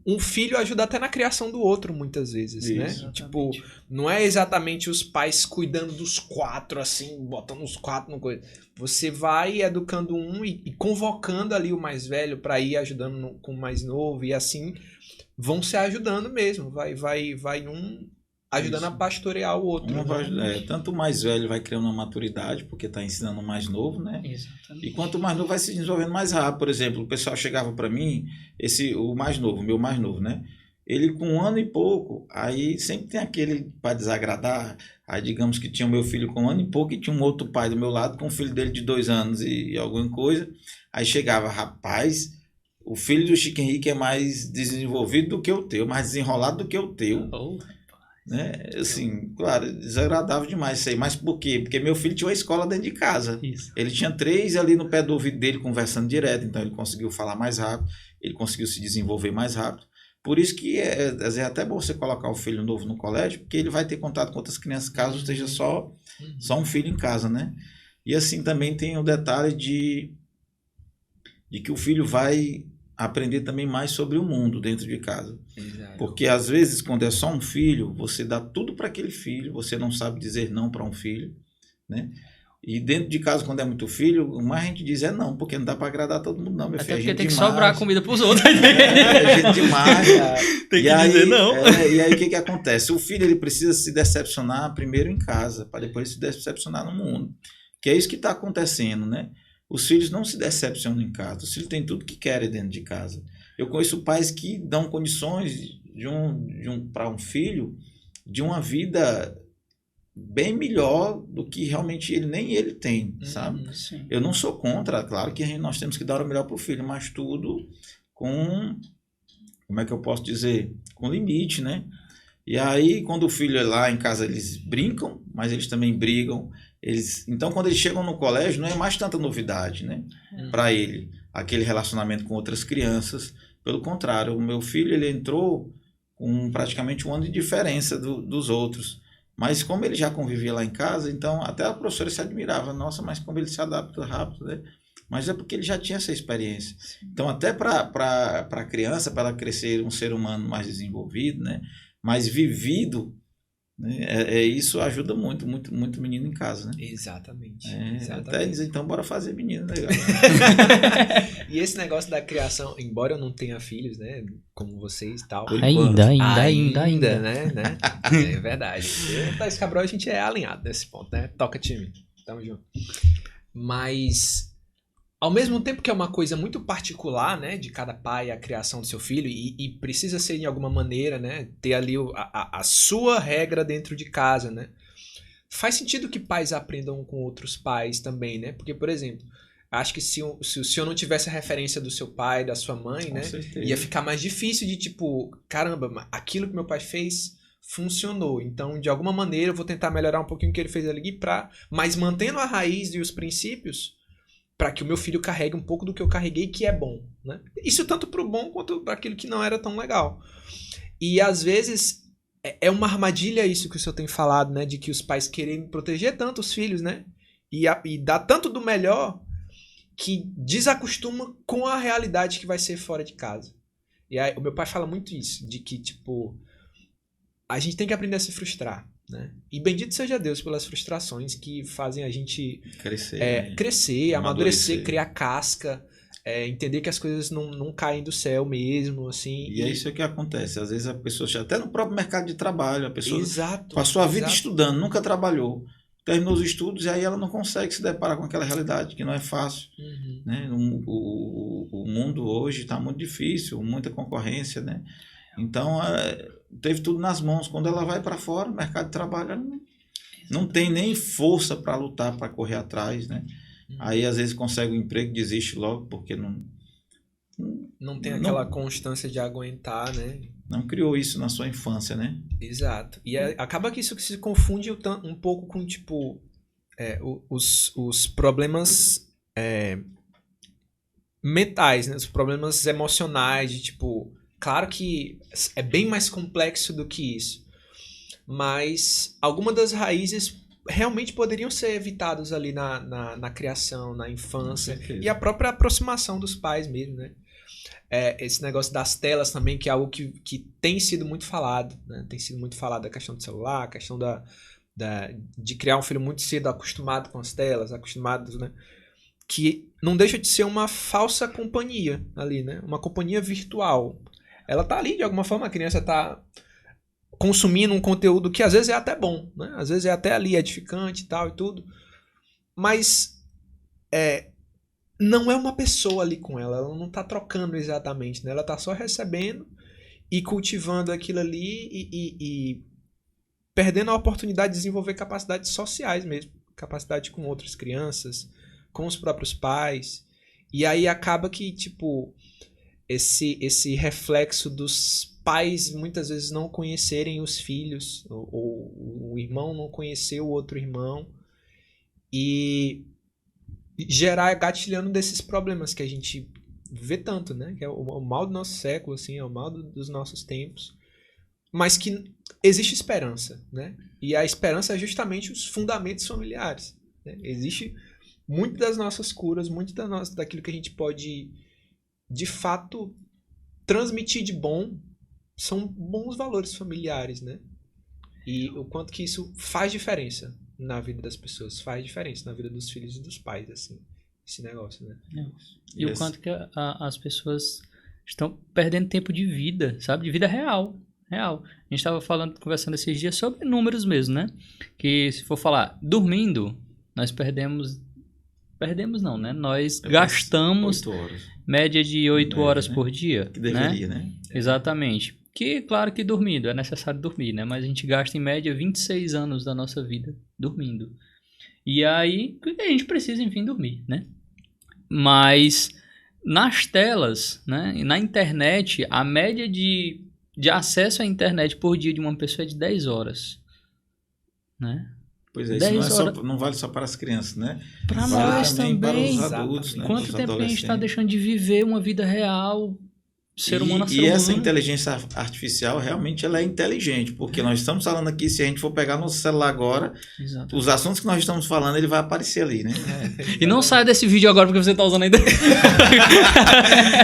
um filho ajuda até na criação do outro, muitas vezes, isso, né? Exatamente. Tipo, não é exatamente os pais cuidando dos 4, assim, botando os 4 no coisa. Você vai educando um e convocando ali o mais velho para ir ajudando com o mais novo, e assim vão se ajudando mesmo. Vai um ajudando a pastorear o outro. Tanto o mais velho vai criando uma maturidade, porque está ensinando o mais novo, né? Exatamente. E quanto o mais novo vai se desenvolvendo mais rápido. Por exemplo, o pessoal chegava para mim, o mais novo, meu mais novo, né? Ele com 1 ano e pouco, aí sempre tem aquele para desagradar. Aí digamos que tinha o meu filho com 1 ano e pouco e tinha um outro pai do meu lado com um filho dele de 2 anos e alguma coisa. Aí chegava, rapaz, o filho do Chico Henrique é mais desenvolvido do que o teu, mais desenrolado do que o teu. Né? Assim, claro, desagradável demais isso aí. Mas por quê? Porque meu filho tinha uma escola dentro de casa. Isso. Ele tinha 3 ali no pé do ouvido dele conversando direto, então ele conseguiu falar mais rápido, ele conseguiu se desenvolver mais rápido. Por isso que às vezes é até bom você colocar o filho novo no colégio, porque ele vai ter contato com outras crianças, caso esteja só um filho em casa, né? E assim também tem o detalhe de que o filho vai aprender também mais sobre o mundo dentro de casa. Exato. Porque às vezes quando é só um filho, você dá tudo para aquele filho, você não sabe dizer não para um filho, né? E dentro de casa, quando é muito filho, o mais a gente diz é não, porque não dá para agradar todo mundo não, meu filho. Até porque tem que sobrar comida pros outros. É gente demais. Tem que dizer não. E aí o que acontece? O filho ele precisa se decepcionar primeiro em casa, para depois se decepcionar no mundo. Que é isso que está acontecendo, né? Os filhos não se decepcionam em casa. Os filhos têm tudo que querem dentro de casa. Eu conheço pais que dão condições para um filho de uma vida bem melhor do que realmente nem ele tem, sabe? Sim. Eu não sou contra, claro que nós temos que dar o melhor para o filho, mas tudo com, como é que eu posso dizer? Com limite, né? E aí, quando o filho é lá em casa, eles brincam, mas eles também brigam. Então, quando eles chegam no colégio, não é mais tanta novidade, né? Para ele, aquele relacionamento com outras crianças. Pelo contrário, o meu filho ele entrou com praticamente 1 ano de diferença dos outros. Mas como ele já convivia lá em casa, então até a professora se admirava. Nossa, mas como ele se adapta rápido, né? Mas é porque ele já tinha essa experiência. Então, até para a criança, para ela crescer um ser humano mais desenvolvido, né? Mais vivido, né? Isso ajuda muito, muito, muito menino em casa, né? Exatamente. Até dizer, então bora fazer menino, legal. E esse negócio da criação, embora eu não tenha filhos, né? Como vocês e tal. Ainda, né? É verdade. Eu e Thaís Cabral, a gente é alinhado nesse ponto, né? Toca time. Tamo junto. Mas, ao mesmo tempo que é uma coisa muito particular, né? De cada pai, a criação do seu filho, e precisa ser de alguma maneira, né? Ter ali a sua regra dentro de casa, né? Faz sentido que pais aprendam com outros pais também, né? Porque, por exemplo, acho que se o senhor não tivesse a referência do seu pai, da sua mãe, né? Ia ficar mais difícil de tipo, caramba, aquilo que meu pai fez funcionou. Então, de alguma maneira, eu vou tentar melhorar um pouquinho o que ele fez ali, mas mantendo a raiz e os princípios, para que o meu filho carregue um pouco do que eu carreguei, que é bom, né? Isso tanto para o bom quanto para aquilo que não era tão legal. E às vezes é uma armadilha isso que o senhor tem falado, né? De que os pais querem proteger tanto os filhos, né? E dar tanto do melhor que desacostuma com a realidade que vai ser fora de casa. E aí, o meu pai fala muito isso, de que, tipo, a gente tem que aprender a se frustrar, né? E bendito seja Deus pelas frustrações que fazem a gente crescer, amadurecer, criar casca, entender que as coisas não caem do céu mesmo, assim. E é isso que acontece. Às vezes a pessoa, até no próprio mercado de trabalho, a pessoa Exato, passou a vida estudando, nunca trabalhou, terminou os estudos e aí ela não consegue se deparar com aquela realidade, que não é fácil. Né? O mundo hoje está muito difícil, muita concorrência, né? Então, teve tudo nas mãos. Quando ela vai para fora, o mercado de trabalho, ela não tem nem força para lutar, para correr atrás, né? Aí, às vezes, consegue um emprego, desiste logo, porque não tem aquela constância de aguentar, né? Não criou isso na sua infância, né? Exato. E acaba que isso se confunde um pouco com, tipo, os problemas mentais, né? Os problemas emocionais, de, tipo... Claro que é bem mais complexo do que isso. Mas algumas das raízes realmente poderiam ser evitadas ali na criação, na infância. E a própria aproximação dos pais mesmo, né? Esse negócio das telas também, que é algo que tem sido muito falado, né? Tem sido muito falado a questão do celular, a questão de criar um filho muito cedo acostumado com as telas, acostumado, né? Que não deixa de ser uma falsa companhia ali, né? Uma companhia virtual. Ela tá ali, de alguma forma, a criança tá consumindo um conteúdo que às vezes é até bom, né? Às vezes é até ali edificante e tal e tudo. Mas não é uma pessoa ali com ela não tá trocando exatamente, né? Ela tá só recebendo e cultivando aquilo ali e perdendo a oportunidade de desenvolver capacidades sociais mesmo. Capacidade com outras crianças, com os próprios pais. E aí acaba que, tipo... Esse reflexo dos pais muitas vezes não conhecerem os filhos, ou o irmão não conhecer o outro irmão, e gerar gatilhando desses problemas que a gente vê tanto, né? Que é o mal do nosso século, assim, é o mal dos nossos tempos, mas que existe esperança, né? E a esperança é justamente os fundamentos familiares, né? Existe muito das nossas curas, muito daquilo que a gente pode... de fato, transmitir de bom são bons valores familiares, né? E o quanto que isso faz diferença na vida das pessoas, faz diferença na vida dos filhos e dos pais, assim, esse negócio, né? E o quanto que as pessoas estão perdendo tempo de vida, sabe? De vida real. A gente estava conversando esses dias sobre números mesmo, né? Que se for falar, dormindo, nós perdemos não, né? Nós gastamos 8 horas. Média de 8 horas por dia. Que deveria, né? Exatamente. Que, claro que dormindo, é necessário dormir, né? Mas a gente gasta em média 26 anos da nossa vida dormindo. E aí, a gente precisa, enfim, dormir, né? Mas nas telas, né? E na internet, a média de acesso à internet por dia de uma pessoa é de 10 horas, né? Pois é, isso não vale só para as crianças, né? Para nós também. Para os adultos, né? Quanto tempo a gente está deixando de viver uma vida real, ser humano a ser humano? E essa inteligência artificial, realmente, ela é inteligente, porque nós estamos falando aqui, se a gente for pegar no celular agora, os assuntos que nós estamos falando, ele vai aparecer ali, né? E não saia desse vídeo agora porque você está usando ainda.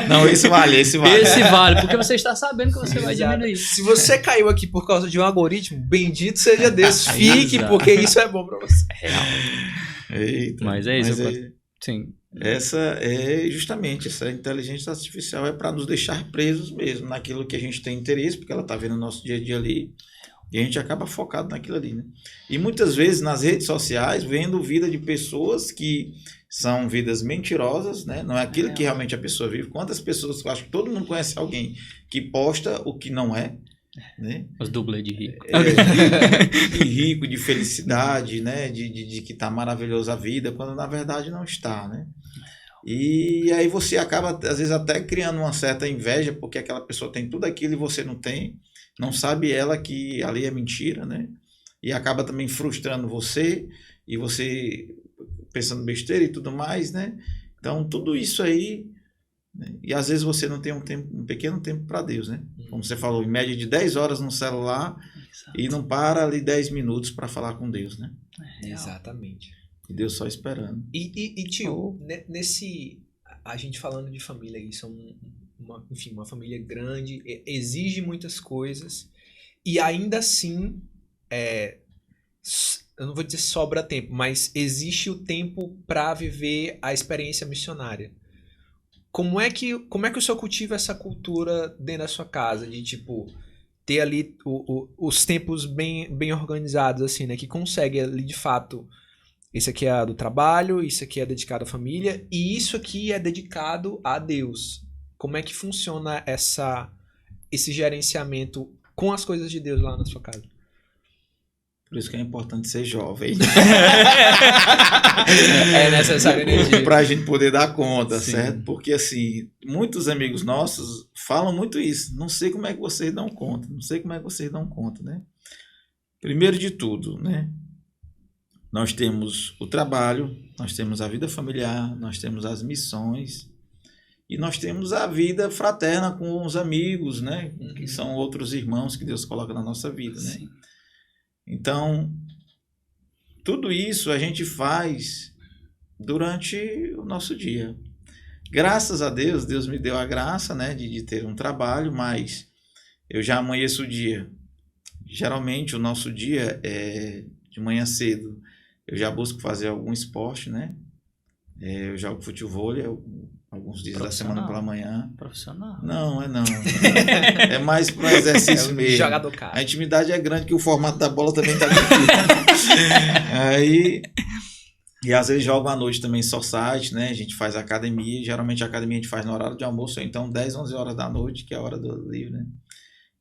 Não, esse vale. Esse vale, porque você está sabendo que você vai diminuir. Se você caiu aqui por causa de um algoritmo, bendito seja Deus, fique, porque isso é bom para você. Eita, mas é isso. Sim. Essa é justamente, essa inteligência artificial é para nos deixar presos mesmo naquilo que a gente tem interesse, porque ela está vendo o nosso dia a dia ali, e a gente acaba focado naquilo ali, né? E muitas vezes nas redes sociais, vendo vida de pessoas que são vidas mentirosas, né? Não é aquilo que realmente a pessoa vive. Quantas pessoas, eu acho que todo mundo conhece alguém que posta o que não é, né? Os dublês de rico. De rico, de felicidade, né? De que está maravilhosa a vida, quando na verdade não está, né? E aí você acaba, às vezes, até criando uma certa inveja, porque aquela pessoa tem tudo aquilo e você não tem. Não sabe ela que ali é mentira, né? E acaba também frustrando você, e você pensando besteira e tudo mais, né? Então, tudo isso aí, né? E às vezes você não tem um pequeno tempo para Deus, né? Como você falou, em média de 10 horas no celular, e não para ali 10 minutos para falar com Deus, né? Exatamente. E Deus só esperando. E tio, a gente falando de família aí, enfim, uma família grande, exige muitas coisas, e ainda assim, eu não vou dizer sobra tempo, mas existe o tempo para viver a experiência missionária. Como é que o senhor cultiva essa cultura dentro da sua casa, de tipo, ter ali os tempos bem organizados, assim, né, que consegue ali de fato, esse aqui é do trabalho, isso aqui é dedicado à família, e isso aqui é dedicado a Deus. Como é que funciona esse gerenciamento com as coisas de Deus lá na sua casa? Por isso que é importante ser jovem. É necessário energia. Para a gente poder dar conta, Sim. certo? Porque, assim, muitos amigos nossos falam muito isso. Não sei como é que vocês dão conta. Não sei como é que vocês dão conta, né? Primeiro de tudo, né? Nós temos o trabalho, nós temos a vida familiar, nós temos as missões e nós temos a vida fraterna com os amigos, né? Que são outros irmãos que Deus coloca na nossa vida, né? Sim. Então, tudo isso a gente faz durante o nosso dia. Graças a Deus, Deus me deu a graça, né, de ter um trabalho, mas eu já amanheço o dia. Geralmente o nosso dia é de manhã cedo. Eu já busco fazer algum esporte, né? Eu jogo futevôlei alguns dias da semana pela manhã. Profissional. Não. É mais para exercício mesmo. Jogador caro. A intimidade é grande, que o formato da bola também tá difícil. E às vezes jogo à noite também society, né? A gente faz academia. Geralmente a academia a gente faz no horário de almoço, ou então 10, 11 horas da noite, que é a hora do livre, né?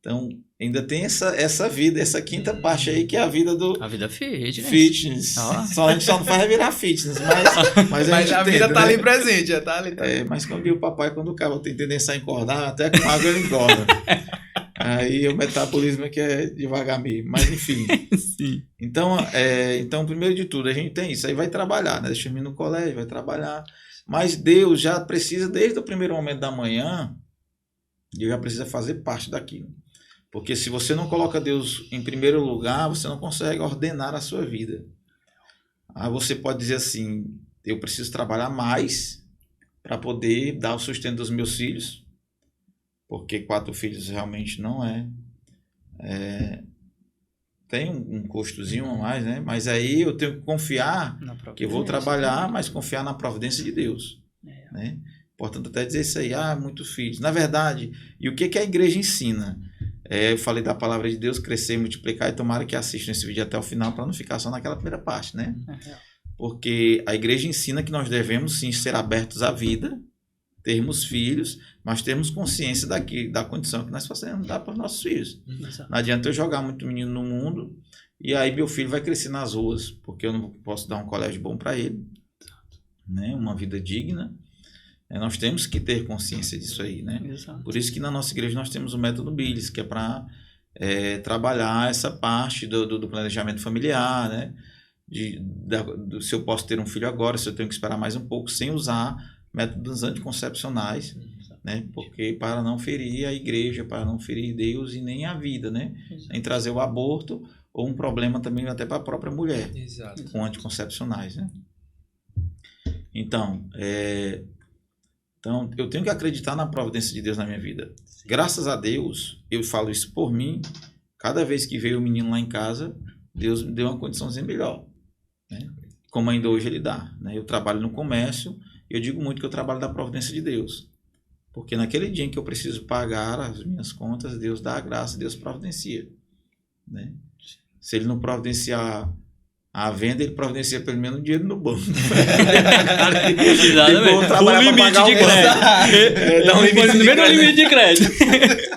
Então, ainda tem essa vida, essa quinta parte aí, que é a vida do A vida fitness. fitness. A gente só não faz virar fitness, mas a vida tá ali presente, já tá ali. Mas como diz o papai, quando o cara tem tendência a engordar, até com água ele engorda. Aí o metabolismo é que é devagar mesmo. Mas enfim. Sim. Então, primeiro de tudo, a gente tem isso. Aí vai trabalhar, né? Deixa o menino no colégio, vai trabalhar. Mas Deus já precisa, desde o primeiro momento da manhã, Deus já precisa fazer parte daquilo. Porque se você não coloca Deus em primeiro lugar, você não consegue ordenar a sua vida. Aí você pode dizer assim, eu preciso trabalhar mais para poder dar o sustento dos meus filhos, porque 4 filhos realmente não tem um custozinho a mais, né? Mas aí eu tenho que confiar que eu vou trabalhar, mas confiar na providência de Deus. Né? Portanto, até dizer isso aí, muitos filhos. Na verdade, e o que a igreja ensina? Eu falei da palavra de Deus, crescer, multiplicar, e tomara que assistam esse vídeo até o final para não ficar só naquela primeira parte, né? Porque a igreja ensina que nós devemos sim ser abertos à vida, termos filhos, mas termos consciência da condição que nós fazemos dar para os nossos filhos. Não adianta eu jogar muito menino no mundo e aí meu filho vai crescer nas ruas, porque eu não posso dar um colégio bom para ele, né? Uma vida digna. Nós temos que ter consciência disso aí, né? Exato. Por isso que na nossa igreja nós temos o método Billis, que é para trabalhar essa parte do planejamento familiar, né? Se eu posso ter um filho agora, se eu tenho que esperar mais um pouco, sem usar métodos anticoncepcionais, né? Porque para não ferir a igreja, para não ferir Deus e nem a vida, né? Nem trazer o aborto ou um problema também até para a própria mulher. Exato. Com anticoncepcionais, né? Então, eu tenho que acreditar na providência de Deus na minha vida. Graças a Deus, eu falo isso por mim, cada vez que veio o menino lá em casa, Deus me deu uma condiçãozinha melhor, né? Como ainda hoje ele dá, né? Eu trabalho no comércio, eu digo muito que eu trabalho da providência de Deus, porque naquele dia em que eu preciso pagar as minhas contas, Deus dá a graça, Deus providencia, né? Se ele não providenciar a venda, ele providencia pelo menos dinheiro no banco. O limite de crédito. Dá um limite de crédito.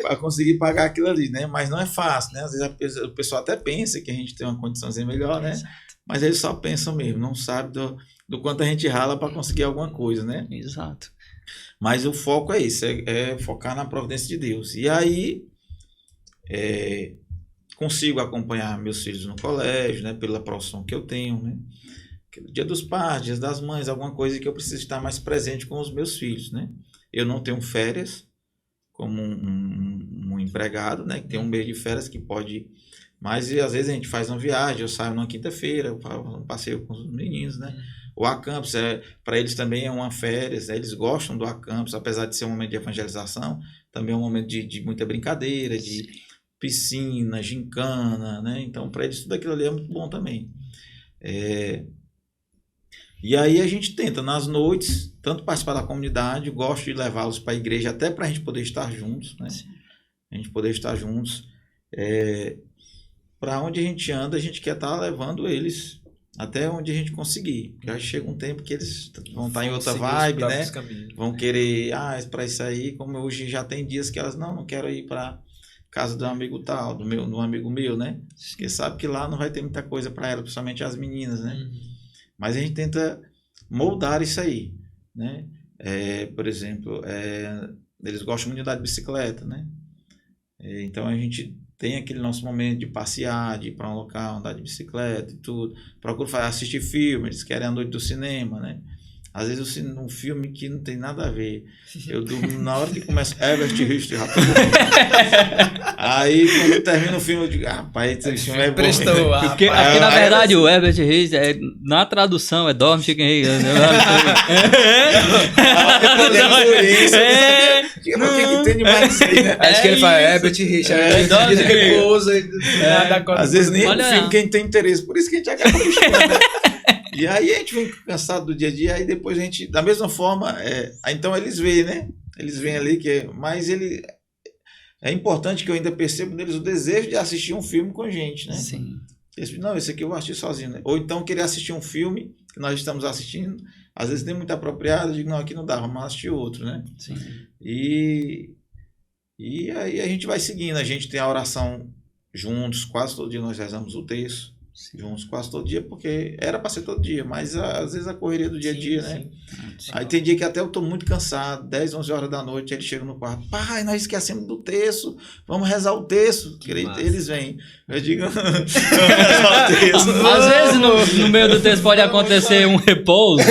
Para conseguir pagar aquilo ali, né? Mas não é fácil, né? Às vezes o pessoal até pensa que a gente tem uma condiçãozinha melhor, né? Exato. Mas eles só pensam mesmo, não sabem do quanto a gente rala para conseguir alguma coisa, né? consigo acompanhar meus filhos no colégio, né? Pela profissão que eu tenho, né? Dia dos pais, Dia das mães, alguma coisa que eu preciso estar mais presente com os meus filhos, né? Eu não tenho férias como um empregado, né? Que tem um mês de férias que pode... Mas às vezes a gente faz uma viagem, eu saio numa quinta-feira, eu faço um passeio com os meninos, né? O acampus, para eles também é uma férias, né? Eles gostam do acampus, apesar de ser um momento de evangelização, também é um momento de muita brincadeira, de piscina, gincana, né? Então, para eles tudo aquilo ali é muito bom também. E aí a gente tenta, nas noites, tanto participar da comunidade, gosto de levá-los para a igreja, até para a gente poder estar juntos, né? A gente poder estar juntos. Para onde a gente anda, a gente quer estar levando eles até onde a gente conseguir. Porque aí chega um tempo que eles vão estar em outra vibe, né? Vão querer, para isso aí, como hoje já tem dias que elas, não quero ir para casa de um amigo tal, de um amigo meu, né? Porque sabe que lá não vai ter muita coisa para elas, principalmente as meninas, né? Mas a gente tenta moldar isso aí, né? Por exemplo, eles gostam muito de andar de bicicleta, né? Então a gente tem aquele nosso momento de passear, de ir para um local, andar de bicicleta e tudo. Procuro assistir filme, eles querem a noite do cinema, né? Às vezes um filme que não tem nada a ver. Eu durmo na hora que começa Herbert Richards, rapaz. Aí quando termina o filme, eu digo, rapaz, esse filme é bom. Porque aqui na verdade o Herbert Richards, na tradução, Dorme Chicken Rei. Por que tem demais isso aí, né? Acho que ele fala Herbert Richards, de repouso. Às vezes nem o filme que a gente tem interesse, por isso que a gente acaba acostumando. E aí a gente vem cansado do dia a dia, aí depois a gente, da mesma forma, então eles veem, né? Eles veem ali mas é importante que eu ainda percebo neles o desejo de assistir um filme com a gente, né? Sim. Não, esse aqui eu vou assistir sozinho, né? Ou então querer assistir um filme que nós estamos assistindo, às vezes nem muito apropriado, eu digo, não, aqui não dá, vamos assistir outro, né? Sim. E aí a gente vai seguindo, a gente tem a oração juntos, quase todo dia nós rezamos o texto. Juntos quase todo dia, porque era para ser todo dia, mas às vezes a correria do dia a dia, né? Sim. Aí tem dia que até eu tô muito cansado, 10, 11 horas da noite, eles chegam no quarto, pai, nós esquecemos do texto, vamos rezar o texto. Eles vêm. Eu digo, vamos rezar o texto. Às vezes no meio do texto pode acontecer um repouso.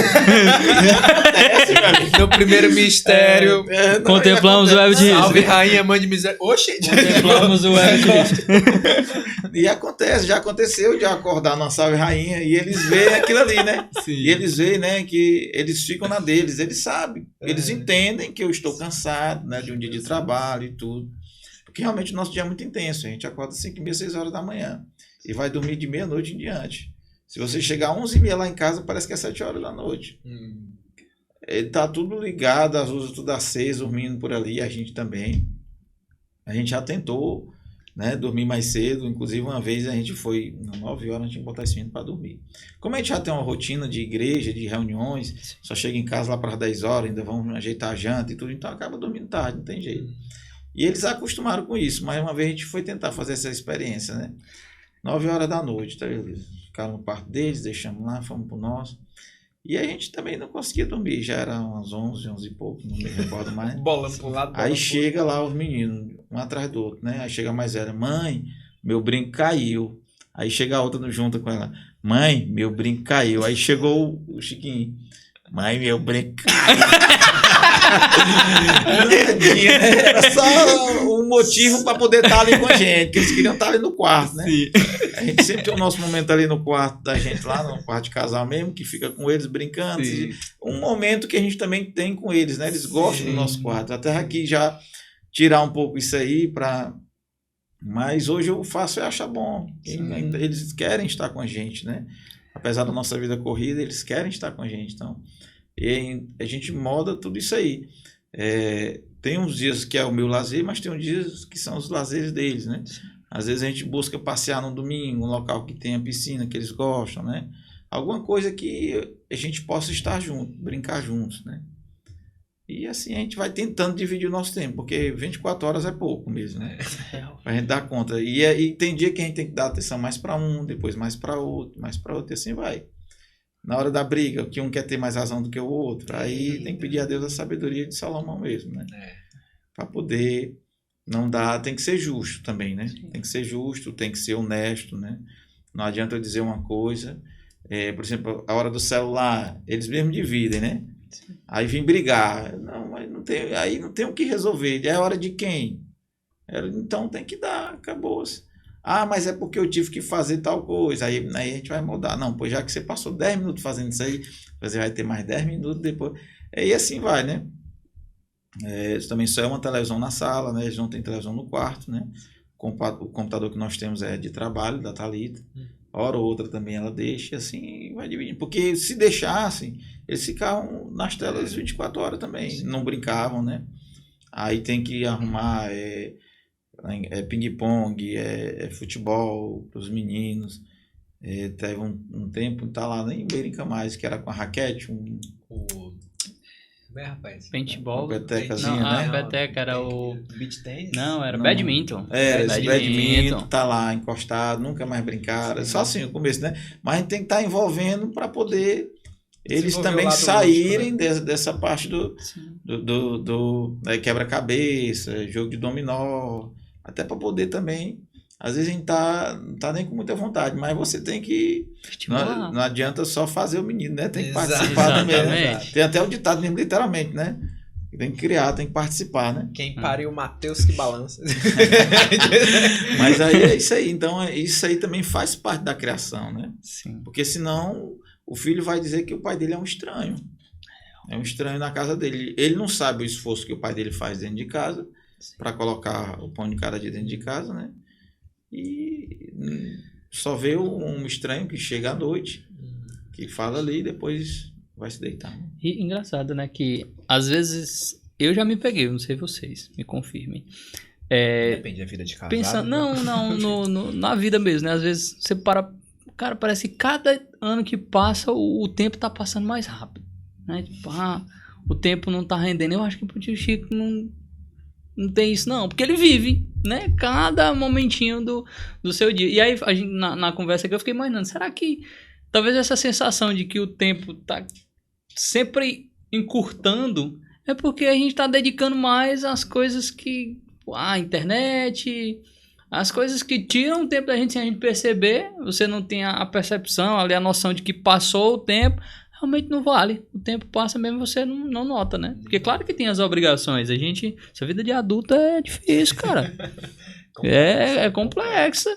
No primeiro mistério, contemplamos o Herbert Richards. Salve Rainha, Mãe de Miséria. Oxe! Contemplamos o Herbert Richards. E já aconteceu de acordar na Salve Rainha e eles veem aquilo ali, né? Sim. E eles veem, né, que eles ficam na deles, eles sabem, eles entendem que eu estou cansado, né, de um dia de trabalho e tudo. Porque realmente o nosso dia é muito intenso, a gente acorda 5h30, 6 horas da manhã e vai dormir de meia-noite em diante. Se você chegar 11h30 lá em casa, parece que é 7 horas da noite. Ele tá tudo ligado, as luzes tudo acesas, dormindo por ali, a gente também. A gente já tentou, né, dormir mais cedo, inclusive uma vez a gente foi, às 9 horas, a gente tinha que botar esse menino para dormir. Como a gente já tem uma rotina de igreja, de reuniões, só chega em casa lá para as 10 horas, ainda vamos ajeitar a janta e tudo, então acaba dormindo tarde, não tem jeito. E eles acostumaram com isso, mas uma vez a gente foi tentar fazer essa experiência, né? 9 horas da noite, tá? Eles ficaram no quarto deles, deixamos lá, fomos pro nosso. E a gente também não conseguia dormir, já era umas 11 e pouco, não me recordo mais. Bola pro lado, aí chega lá os meninos, um atrás do outro, né? Aí chega a mais velha, mãe, meu brinco caiu. Aí chega a outra junto com ela, mãe, meu brinco caiu. Aí chegou o Chiquinho, mãe, meu brinco caiu. Era só um motivo para poder estar ali com a gente, que eles queriam estar ali no quarto, né? Sim. A gente sempre tem o nosso momento ali no quarto da gente, lá no quarto de casal mesmo, que fica com eles brincando. Sim. Um momento que a gente também tem com eles, né? Eles gostam do nosso quarto. Até aqui já tirar um pouco isso aí para... Mas hoje eu faço e acho bom. Eles querem estar com a gente, né? Apesar da nossa vida corrida, eles querem estar com a gente, então... E a gente molda tudo isso aí. Tem uns dias que é o meu lazer, mas tem uns dias que são os lazeres deles, né? Às vezes a gente busca passear no domingo, um local que tenha piscina, que eles gostam, né? Alguma coisa que a gente possa estar junto, brincar juntos, né? E assim a gente vai tentando dividir o nosso tempo, porque 24 horas é pouco mesmo, né? Pra gente dar conta. E tem dia que a gente tem que dar atenção mais para um, depois mais para outro, e assim vai. Na hora da briga, que um quer ter mais razão do que o outro, aí tem que pedir a Deus a sabedoria de Salomão mesmo, né? Para poder não dá, tem que ser justo também, né? Sim. Tem que ser justo, tem que ser honesto, né? Não adianta eu dizer uma coisa, por exemplo, a hora do celular, eles mesmos dividem, né? Sim. Aí vem brigar, não, mas não tem, aí não tem o que resolver, é hora de quem? Então tem que dar, acabou-se. Ah, mas é porque eu tive que fazer tal coisa, aí a gente vai mudar. Não, pois já que você passou 10 minutos fazendo isso aí, você vai ter mais 10 minutos depois. E assim vai, né? Também só é uma televisão na sala, né? Eles não têm televisão no quarto, né? O computador que nós temos é de trabalho, da Thalita. Hora ou outra também ela deixa, e assim vai dividindo. Porque se deixassem, eles ficavam nas telas 24 horas também, não brincavam, né? Aí tem que arrumar ping-pong, futebol para os meninos. Teve um tempo, tá lá, nem brinca mais, que era com a raquete, rapaz. Paintball. Uma petecazinha, Não, né? a peteca era o... Beach tennis? Não, era Não. badminton. Badminton, tá lá encostado, nunca mais brincaram. Só assim no começo, né? Mas a gente tem que estar envolvendo para poder eles Desenvolver também o lado saírem lúdico, dessa parte do quebra-cabeça, jogo de dominó, até para poder também. Às vezes a gente não tá nem com muita vontade, mas você tem que. Não adianta só fazer o menino, né? Tem que participar também. Né? Tem até o ditado mesmo, literalmente, né? Tem que criar, tem que participar, né? Quem pariu Mateus que balança. Mas aí é isso aí. Então, isso aí também faz parte da criação, né? Sim. Porque senão o filho vai dizer que o pai dele é um estranho. É um estranho na casa dele. Ele não sabe o esforço que o pai dele faz dentro de casa para colocar o pão de cada dia dentro de casa, né? E só vê um estranho que chega à noite, que fala ali e depois vai se deitar. E engraçado, né? Que às vezes eu já me peguei, não sei vocês, me confirmem. Depende da vida de casado. Pensando, na vida mesmo, né? Às vezes você para. Cara, parece que cada ano que passa o tempo tá passando mais rápido. Né? Tipo, o tempo não tá rendendo. Eu acho que pro tio Chico não tem isso, não. Porque ele vive, né? Cada momentinho do seu dia. E aí, a gente, na conversa que eu fiquei imaginando, será que talvez essa sensação de que o tempo tá sempre encurtando é porque a gente tá dedicando mais às coisas que... a internet, as coisas que tiram o tempo da gente sem a gente perceber. Você não tem a percepção, ali a noção de que passou o tempo. Realmente não vale. O tempo passa mesmo, você não nota, né? Porque claro que tem as obrigações. Essa vida de adulto é difícil, cara. É complexa.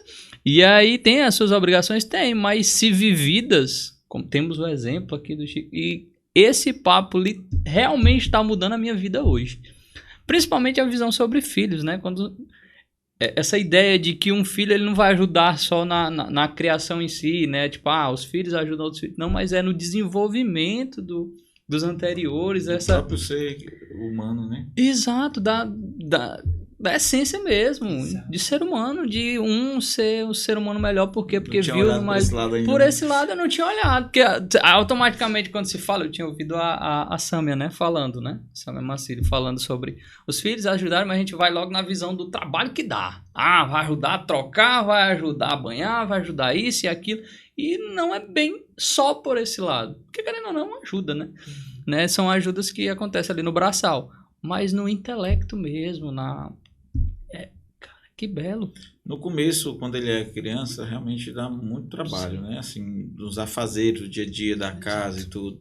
E aí tem as suas obrigações? Tem, mas se vividas, como temos o exemplo aqui do Chico, e esse papo realmente está mudando a minha vida hoje. Principalmente a visão sobre filhos, né? Quando essa ideia de que um filho ele não vai ajudar só na criação em si, né? Tipo, os filhos ajudam outros filhos. Não, mas é no desenvolvimento dos anteriores. O próprio ser humano, né? Exato, da essência mesmo, exato. De ser humano, de ser um ser humano melhor. Por quê? Porque viu, mas por esse lado eu não tinha olhado. Porque automaticamente quando se fala, eu tinha ouvido a Sâmia, né, falando, né? Sâmia Macílio falando sobre os filhos ajudarem, mas a gente vai logo na visão do trabalho que dá. Vai ajudar a trocar, vai ajudar a banhar, vai ajudar isso e aquilo. E não é bem só por esse lado. Porque querendo ou não, ajuda, né? Né? São ajudas que acontecem ali no braçal. Mas no intelecto mesmo, cara, que belo. No começo, quando ele é criança, realmente dá muito trabalho, né? Assim, dos afazeres do dia a dia da casa e tudo.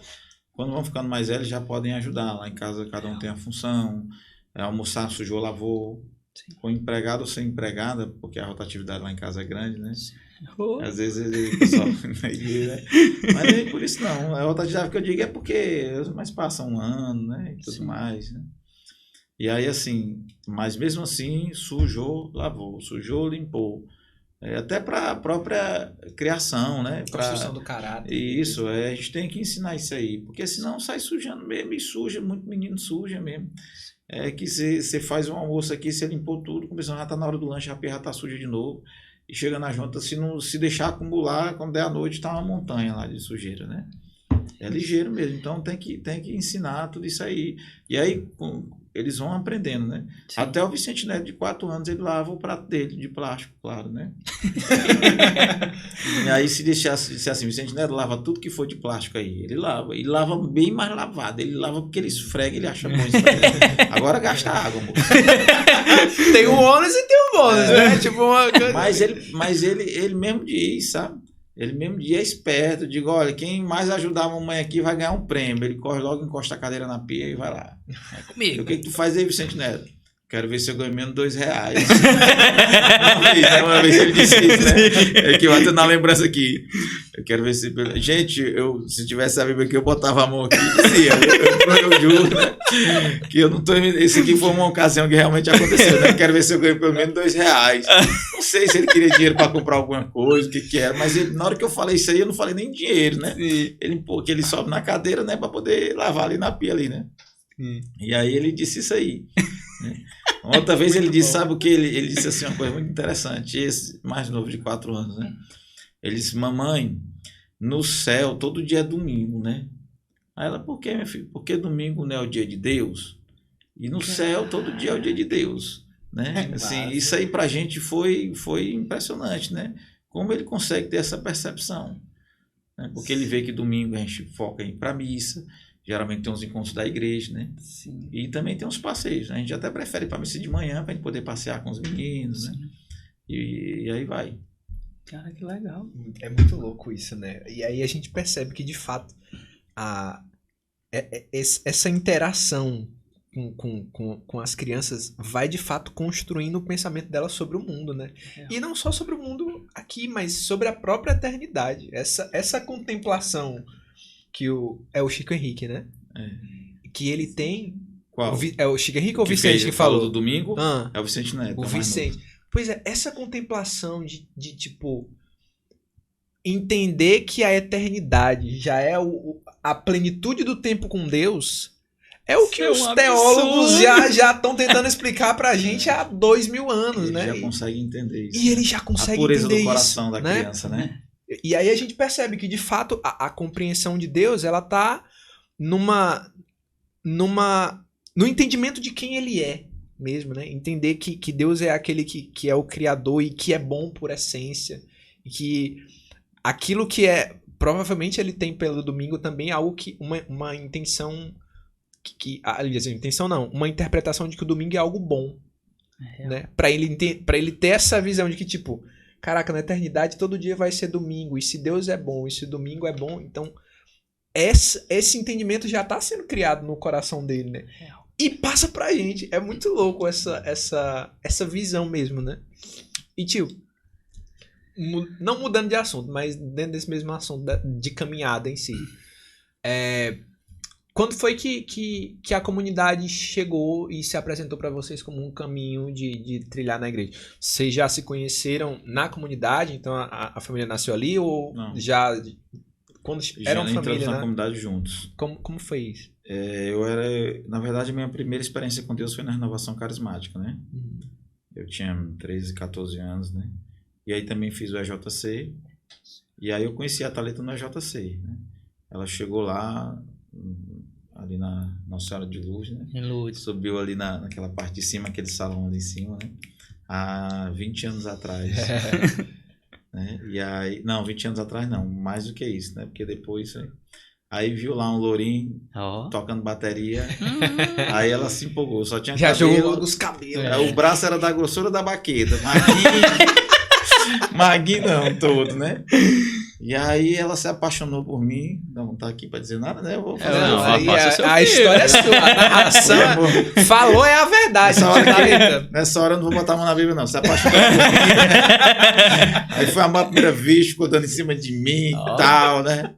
Quando vão ficando mais velhos, já podem ajudar. Lá em casa, cada um tem a função. Almoçar, sujou, lavou. Sim. Com empregado ou sem empregada, porque a rotatividade lá em casa é grande, né? Às vezes ele só na igreja, né? Mas nem por isso não. A rotatividade que eu digo é porque mas passa um ano, né? E tudo Sim. mais, né? E aí, assim, mas mesmo assim, sujou, lavou, sujou, limpou. Até para a própria criação, né? Construção do caráter. Isso, a gente tem que ensinar isso aí, porque senão sai sujando mesmo, e suja, muito menino suja mesmo. Que você faz um almoço aqui, você limpou tudo, começou, já tá na hora do lanche, a pia já tá suja de novo, e chega na janta, se deixar acumular, quando der a noite, tá uma montanha lá de sujeira, né? É ligeiro mesmo, então tem que ensinar tudo isso aí. E aí, eles vão aprendendo, né? Sim. Até o Vicente Neto, de 4 anos, ele lava o prato dele, de plástico, claro, né? E aí, se deixasse assim, Vicente Neto lava tudo que for de plástico aí. Ele lava bem mais lavado. Ele lava porque ele esfrega, ele acha bom esfregar. Agora gasta água, moço. Tem o ônus e tem o bônus, né? Tipo uma coisa. Mas ele mesmo diz, sabe? Ele mesmo diz, é esperto. Digo, olha, quem mais ajudar a mamãe aqui vai ganhar um prêmio. Ele corre logo, encosta a cadeira na pia e vai lá. É comigo. O que tu faz aí, Vicente Neto? Quero ver se eu ganho menos R$2. Uma vez ele disse isso, né? É que eu até na lembrança aqui. Eu quero ver se... Gente, se tivesse a Bíblia aqui, eu botava a mão aqui e dizia. Eu juro, né? Que eu não tô... Isso aqui foi uma ocasião que realmente aconteceu, né? Quero ver se eu ganho pelo menos R$2. Não sei se ele queria dinheiro para comprar alguma coisa, o que era. Mas na hora que eu falei isso aí, eu não falei nem dinheiro, né? Porque ele sobe na cadeira, né? Para poder lavar ali na pia ali, né? E aí ele disse isso aí. Outra vez ele disse, sabe o que? Ele disse assim, uma coisa muito interessante. Esse mais novo de 4 anos, né? Ele disse, mamãe, no céu todo dia é domingo, né? Aí ela, por quê, minha filha? Porque domingo não é o dia de Deus? E no céu todo dia é o dia de Deus, né? Assim, isso aí pra gente foi impressionante, né? Como ele consegue ter essa percepção, né? Porque ele vê que domingo a gente foca em ir pra missa. Geralmente tem uns encontros da igreja, né? Sim. E também tem uns passeios, né? A gente até prefere ir para missa de manhã para a gente poder passear com os meninos, né? E aí vai. Cara, que legal. É muito louco isso, né? E aí a gente percebe que, de fato, essa interação com as crianças vai, de fato, construindo o pensamento delas sobre o mundo, né? E não só sobre o mundo aqui, mas sobre a própria eternidade. Essa contemplação que é o Chico Henrique, né? Que ele tem... Qual? É o Chico Henrique ou o Vicente que falou? Do domingo? É o Vicente Neto. O Vicente. Pois é, essa contemplação de tipo... Entender que a eternidade já é a plenitude do tempo com Deus... É o que os teólogos já estão tentando explicar pra gente há 2000 anos, ele né? Já consegue entender isso. E ele já consegue entender isso. A pureza do coração da né? criança, né? E aí a gente percebe que, de fato, a compreensão de Deus, ela tá no entendimento de quem ele é mesmo, né? Entender que Deus é aquele que é o Criador e que é bom por essência. E que aquilo que é... Provavelmente ele tem pelo domingo também algo que... Uma intenção... aliás, intenção não. Uma interpretação de que o domingo é algo bom. Né? Pra ele ter essa visão de que, tipo... Caraca, na eternidade todo dia vai ser domingo. E se Deus é bom, e se domingo é bom, então esse entendimento já está sendo criado no coração dele, né? E passa pra gente. É muito louco essa visão mesmo, né? E, tio, não mudando de assunto, mas dentro desse mesmo assunto de caminhada em si. Quando foi que a comunidade chegou e se apresentou para vocês como um caminho de trilhar na igreja? Vocês já se conheceram na comunidade? Então a família nasceu ali? Ou não. já... Quando eram família, na né? comunidade juntos. Como foi isso? Na verdade, a minha primeira experiência com Deus foi na renovação carismática, né? Eu tinha 13, 14 anos, né? E aí também fiz o EJC. E aí eu conheci a Thalita no EJC, né? Ela chegou lá... ali na Nossa Senhora de Luz, né? Subiu ali naquela parte de cima, aquele salão ali em cima, né? Há 20 anos atrás. Né? E aí, não, 20 anos atrás não, mais do que isso, né? Porque depois aí viu lá um lourinho tocando bateria, aí ela se empolgou, só tinha já cabelo, jogou logo os cabelos. O braço era da grossura da baqueta, Magui não, todo, né? E aí ela se apaixonou por mim. Não tá aqui pra dizer nada, né? Eu vou fazer. A história é sua. A narração falou é a verdade. Nessa hora eu não vou botar a mão na Bíblia, não. Se apaixonou por mim, né? Aí foi a primeira vez, ficou dando em cima de mim e tal, né?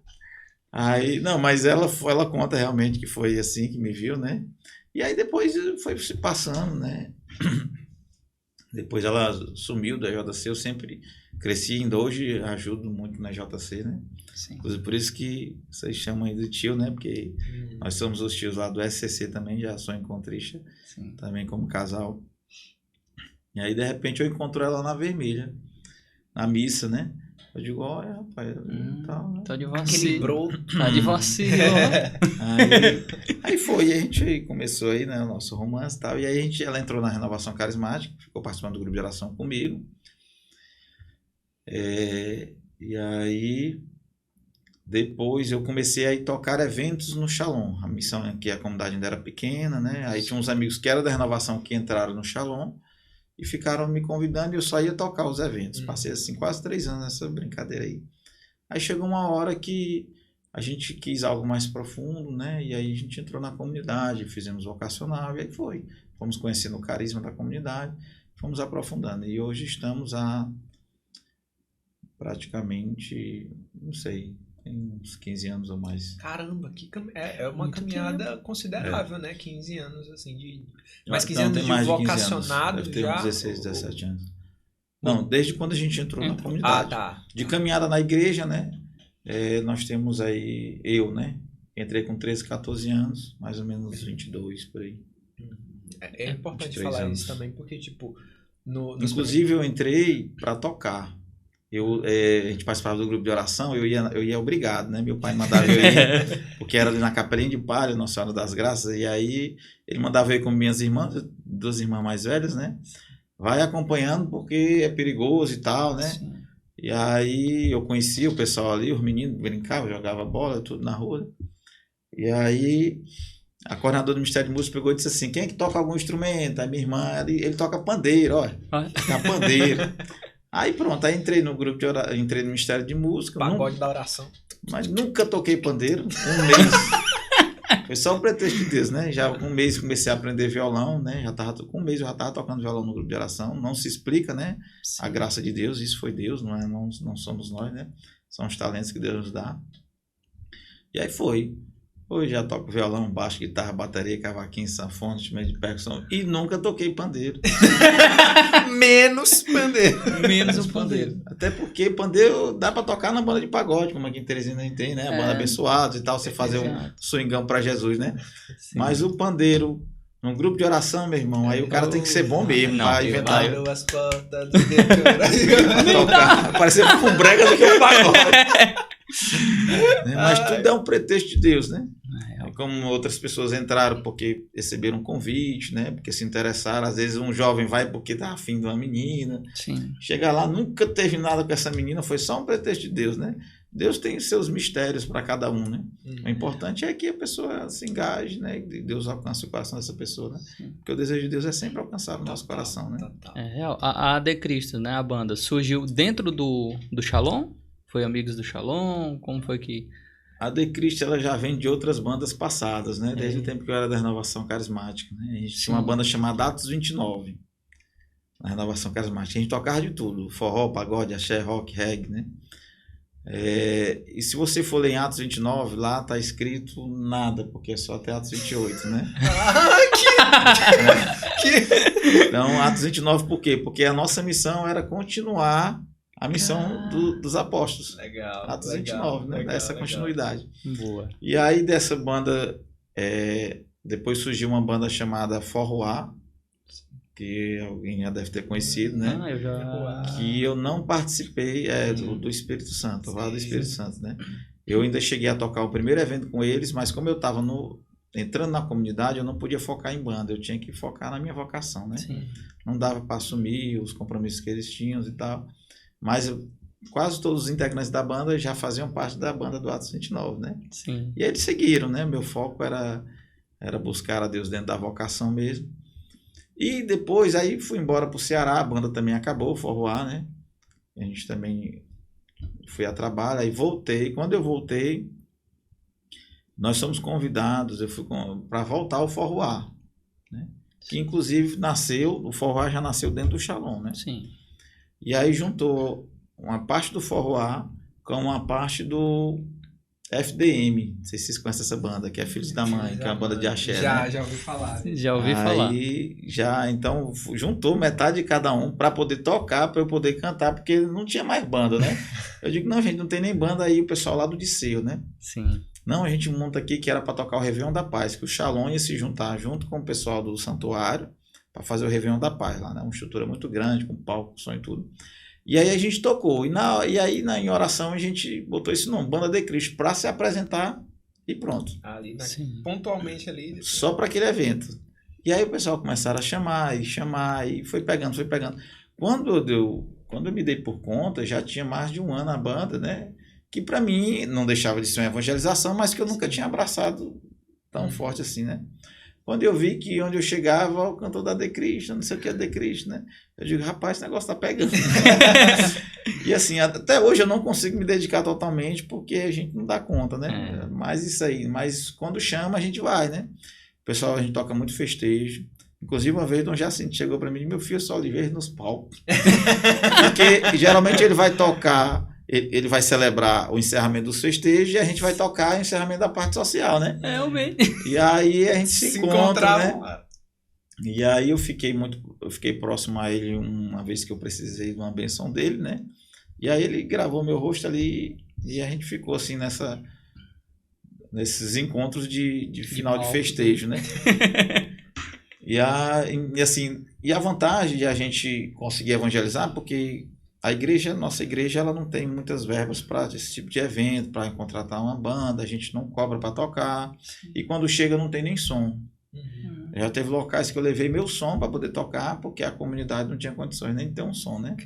Aí, não, mas ela conta realmente que foi assim que me viu, né? E aí depois foi se passando, né? Depois ela sumiu da JC, eu sempre cresci, ainda hoje ajudo muito na JC, né? Sim. Por isso que vocês chamam aí de tio, né? Porque nós somos os tios lá do SCC também, já sou encontrista, também como casal. E aí, de repente, eu encontro ela na Vermelha, na missa, né? Eu digo, olha, rapaz, tal, né? Tô de Aquele vacilo. broto. Tá de vacilo. Aí foi, e a gente começou aí, né, o nosso romance e tal, e aí ela entrou na Renovação Carismática, ficou participando do grupo de oração comigo, e aí depois eu comecei a ir tocar eventos no Shalom, a missão aqui, a comunidade ainda era pequena, né, aí tinha uns amigos que eram da Renovação que entraram no Shalom, e ficaram me convidando e eu só ia tocar os eventos, passei assim quase 3 anos nessa brincadeira aí. Aí chegou uma hora que a gente quis algo mais profundo, né? E aí a gente entrou na comunidade, fizemos vocacional e aí foi. Fomos conhecendo o carisma da comunidade, fomos aprofundando. E hoje estamos há praticamente, não sei, tem uns 15 anos ou mais. Caramba, é uma Muito caminhada considerável, né? 15 anos, assim, de... Mas 15 Não, anos tem de mais de 15 vocacionado anos. Deve ter já? uns 16, 17 anos. Não, desde quando a gente entrou na Ah, comunidade. tá. De caminhada na igreja, né? Nós temos aí, eu, né? Entrei com 13, 14 anos, mais ou menos 22 por aí. É importante 23 falar anos. isso também, porque, tipo... Inclusive, eu entrei para tocar. A gente participava do grupo de oração, eu ia obrigado, né? Meu pai mandava eu ir, porque era ali na Capelinha de Palha, Nossa Senhora das Graças, e aí ele mandava eu ir com minhas irmãs, 2 irmãs mais velhas, né? Vai acompanhando porque é perigoso e tal, né? Sim. E aí eu conhecia o pessoal ali, os meninos brincavam, jogavam bola, tudo na rua. E aí a coordenadora do Ministério de Música pegou e disse assim, quem é que toca algum instrumento? Aí minha irmã, ele toca pandeiro, olha, toca pandeiro. Aí pronto, aí entrei no grupo de oração, entrei no Ministério de Música. Pagode da oração. Mas nunca toquei pandeiro, um mês. Foi só um pretexto de Deus, né? Já com um mês comecei a aprender violão, né? Com um mês eu já estava tocando violão no grupo de oração. Não se explica, né? Sim. A graça de Deus, isso foi Deus, não somos nós, né? São os talentos que Deus nos dá. E aí foi. Hoje já toco violão, baixo, guitarra, bateria, cavaquinho, sanfona, instrumento de percussão. E nunca toquei pandeiro. Menos pandeiro. Menos um pandeiro. Até porque pandeiro dá pra tocar na banda de pagode, como aqui em Teresina a gente tem, né? A banda Abençoados e tal, você fazer um swingão pra Jesus, né? Sim. Mas o pandeiro, num grupo de oração, meu irmão, aí o cara tem que ser bom mesmo pra inventar. Abriu as portas do dedo. Tocar. Parecia com brega do que um pagode. Mas tudo é um pretexto de Deus, né? É como outras pessoas entraram porque receberam um convite, né? Porque se interessaram. Às vezes um jovem vai porque tá afim de uma menina. Sim. Chega lá, nunca teve nada com essa menina, foi só um pretexto de Deus, né? Deus tem seus mistérios para cada um, né? O importante é que a pessoa se engaje, né? E Deus alcance o coração dessa pessoa, né? Sim. Porque o desejo de Deus é sempre alcançar o nosso coração, né? É real. A De Cristo, né? A banda surgiu dentro do Shalom? Foi amigos do Shalom? Como foi que... A De Cristo, ela já vem de outras bandas passadas, né? Desde o tempo que eu era da Renovação Carismática, né? A gente tinha uma banda chamada Atos 29, na Renovação Carismática. A gente tocava de tudo, forró, pagode, axé, rock, reggae, né? E se você for ler em Atos 29, lá tá escrito nada, porque é só até Atos 28, né? Então, Atos 29 por quê? Porque a nossa missão era continuar a missão dos apóstolos. Legal. Atos 29, né? Essa continuidade. Boa. E aí dessa banda, depois surgiu uma banda chamada Forroá, que alguém já deve ter conhecido, né? Ah, eu já... Que eu não participei do Espírito Santo, Forroá do Espírito Santo, né? Eu ainda cheguei a tocar o primeiro evento com eles, mas como eu estava entrando na comunidade, eu não podia focar em banda, eu tinha que focar na minha vocação, né? Sim. Não dava para assumir os compromissos que eles tinham e tal. Mas quase todos os integrantes da banda já faziam parte da banda do Atos 29, né? Sim. E eles seguiram, né? Meu foco era buscar a Deus dentro da vocação mesmo. E depois aí fui embora para o Ceará, a banda também acabou, o Forroá, né? A gente também foi a trabalho, aí voltei. Quando eu voltei, nós somos convidados, eu fui para voltar ao Forroá, né? Que inclusive o Forroá já nasceu dentro do Shalom, né? Sim. E aí juntou uma parte do Forroá com uma parte do FDM. Não sei se vocês conhecem essa banda, que é Filhos da Mãe, que é uma banda de axé, né? Já ouvi falar. Já ouvi falar. Aí então juntou metade de cada um para poder tocar, para eu poder cantar, porque não tinha mais banda, né? Eu digo, não, gente, não tem nem banda aí, o pessoal lá do Disseu, né? Sim. Não, a gente monta aqui que era para tocar o Réveillon da Paz, que o Shalom ia se juntar junto com o pessoal do Santuário para fazer o Réveillon da Paz lá, né? Uma estrutura muito grande, com palco, som e tudo. E aí a gente tocou. Em oração a gente botou esse nome, Banda de Cristo, para se apresentar e pronto. Ali, né? Sim. Pontualmente ali. Só para aquele evento. E aí o pessoal começaram a chamar, e foi pegando. Quando eu me dei por conta, já tinha mais de um ano a banda, né? Que para mim não deixava de ser uma evangelização, mas que eu nunca tinha abraçado tão forte assim, né? Quando eu vi que onde eu chegava, o cantor da De Cristo, não sei o que é De Cristo, né? Eu digo, rapaz, esse negócio tá pegando. E assim, até hoje eu não consigo me dedicar totalmente, porque a gente não dá conta, né? Mas isso aí, mas quando chama, a gente vai, né? O pessoal, a gente toca muito festejo. Inclusive, uma vez, Dom Jacinto chegou para mim e disse, meu filho, eu só lhe vejo nos palcos. Porque geralmente ele vai tocar, ele vai celebrar o encerramento dos festejos e a gente vai tocar o encerramento da parte social, né? Eu mesmo. E aí a gente se encontra, né? lá. E aí eu fiquei próximo a ele uma vez que eu precisei de uma benção dele, né? E aí ele gravou meu rosto ali e a gente ficou assim nesses encontros de final de festejo, né? E a vantagem de a gente conseguir evangelizar, porque nossa igreja, ela não tem muitas verbas para esse tipo de evento, para contratar uma banda, a gente não cobra para tocar, e quando chega não tem nem som. Já teve locais que eu levei meu som para poder tocar, porque a comunidade não tinha condições nem de ter um som, né?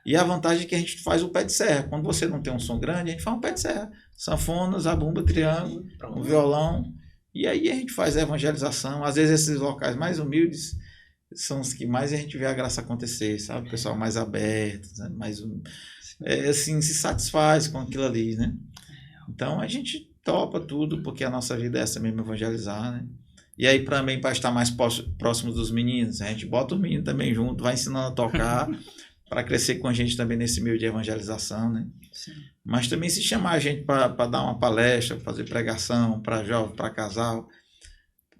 E a vantagem é que a gente faz o pé de serra. Quando você não tem um som grande, a gente faz um pé de serra. Sanfona, zabumba, triângulo, um violão. E aí a gente faz a evangelização. Às vezes esses locais mais humildes são os que mais a gente vê a graça acontecer, sabe? O pessoal mais aberto, né? Assim, se satisfaz com aquilo ali, né? Então a gente topa tudo, porque a nossa vida é essa mesmo, evangelizar, né? E aí também para estar mais próximo dos meninos, a gente bota os meninos também junto, vai ensinando a tocar, para crescer com a gente também nesse meio de evangelização, né? Sim. Mas também se chamar a gente para dar uma palestra, fazer pregação para jovem, para casal,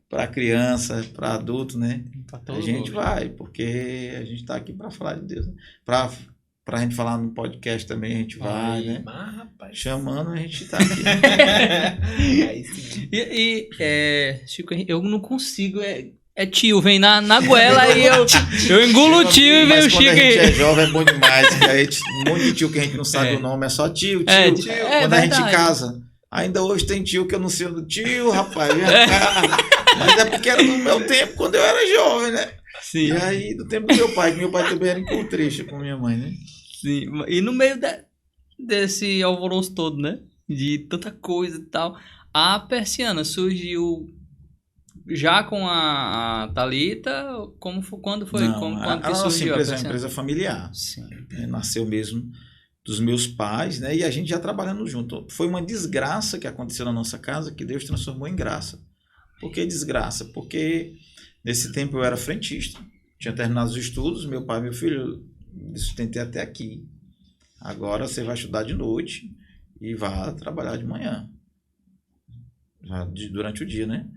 para criança, para adulto, né? A gente vai, porque a gente está aqui para falar de Deus, né? Para a gente falar no podcast também, a gente vai, né? Mas, rapaz. Chamando, a gente está aqui. Aí sim. Chico, eu não consigo. Tio, vem na goela e eu engulo o tio e vem o Chico. Quando a gente é jovem é bom demais. Um monte de tio que a gente não sabe o nome, é só tio. Quando a gente casa, ainda hoje tem tio que eu não sei o tio, rapaz. Mas é porque era no meu tempo, quando eu era jovem, né? Sim. E aí, do tempo do meu pai, que meu pai também era encontrista com minha mãe, né? Sim. E no meio desse alvoroço todo, né? De tanta coisa e tal, a Persiana surgiu já com a Thalita? Quando foi? Não, Quando que a nossa surgiu empresa é a uma empresa familiar. Sim. Nasceu mesmo dos meus pais, né? E a gente já trabalhando junto. Foi uma desgraça que aconteceu na nossa casa que Deus transformou em graça. Por que desgraça? Porque nesse tempo eu era frentista. Tinha terminado os estudos, meu pai, meu filho, me sustentei até aqui. Agora você vai estudar de noite e vai trabalhar de manhã. Durante o dia, né?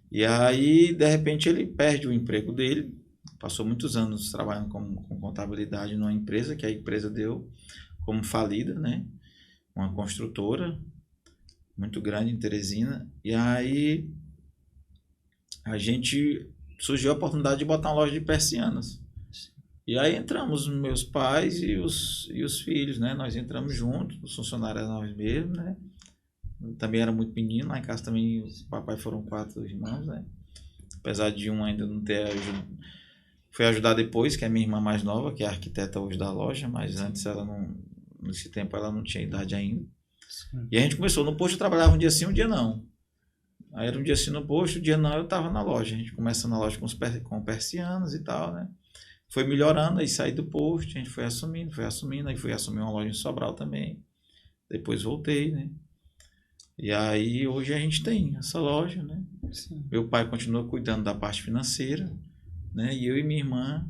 E aí, de repente, ele perde o emprego dele. Passou muitos anos trabalhando com contabilidade numa empresa, que a empresa deu como falida, né? Uma construtora muito grande em Teresina. E aí, surgiu a oportunidade de botar uma loja de persianas. E aí entramos, meus pais e os filhos, né? Nós entramos juntos, os funcionários nós mesmos, né? Também era muito menino, lá em casa também os papai foram 4 irmãos, né? Apesar de um ainda não ter foi ajudar depois, que é a minha irmã mais nova, que é a arquiteta hoje da loja, mas antes nesse tempo ela não tinha idade ainda. Sim. E a gente começou, no posto eu trabalhava um dia sim, um dia não. Aí era um dia sim no posto, um dia não eu estava na loja. A gente começa na loja com persianas e tal, né? Foi melhorando, aí saí do posto, a gente foi assumindo, aí fui assumir uma loja em Sobral também. Depois voltei, né? E aí hoje a gente tem essa loja, né? Sim. Meu pai continua cuidando da parte financeira, né? E eu e minha irmã,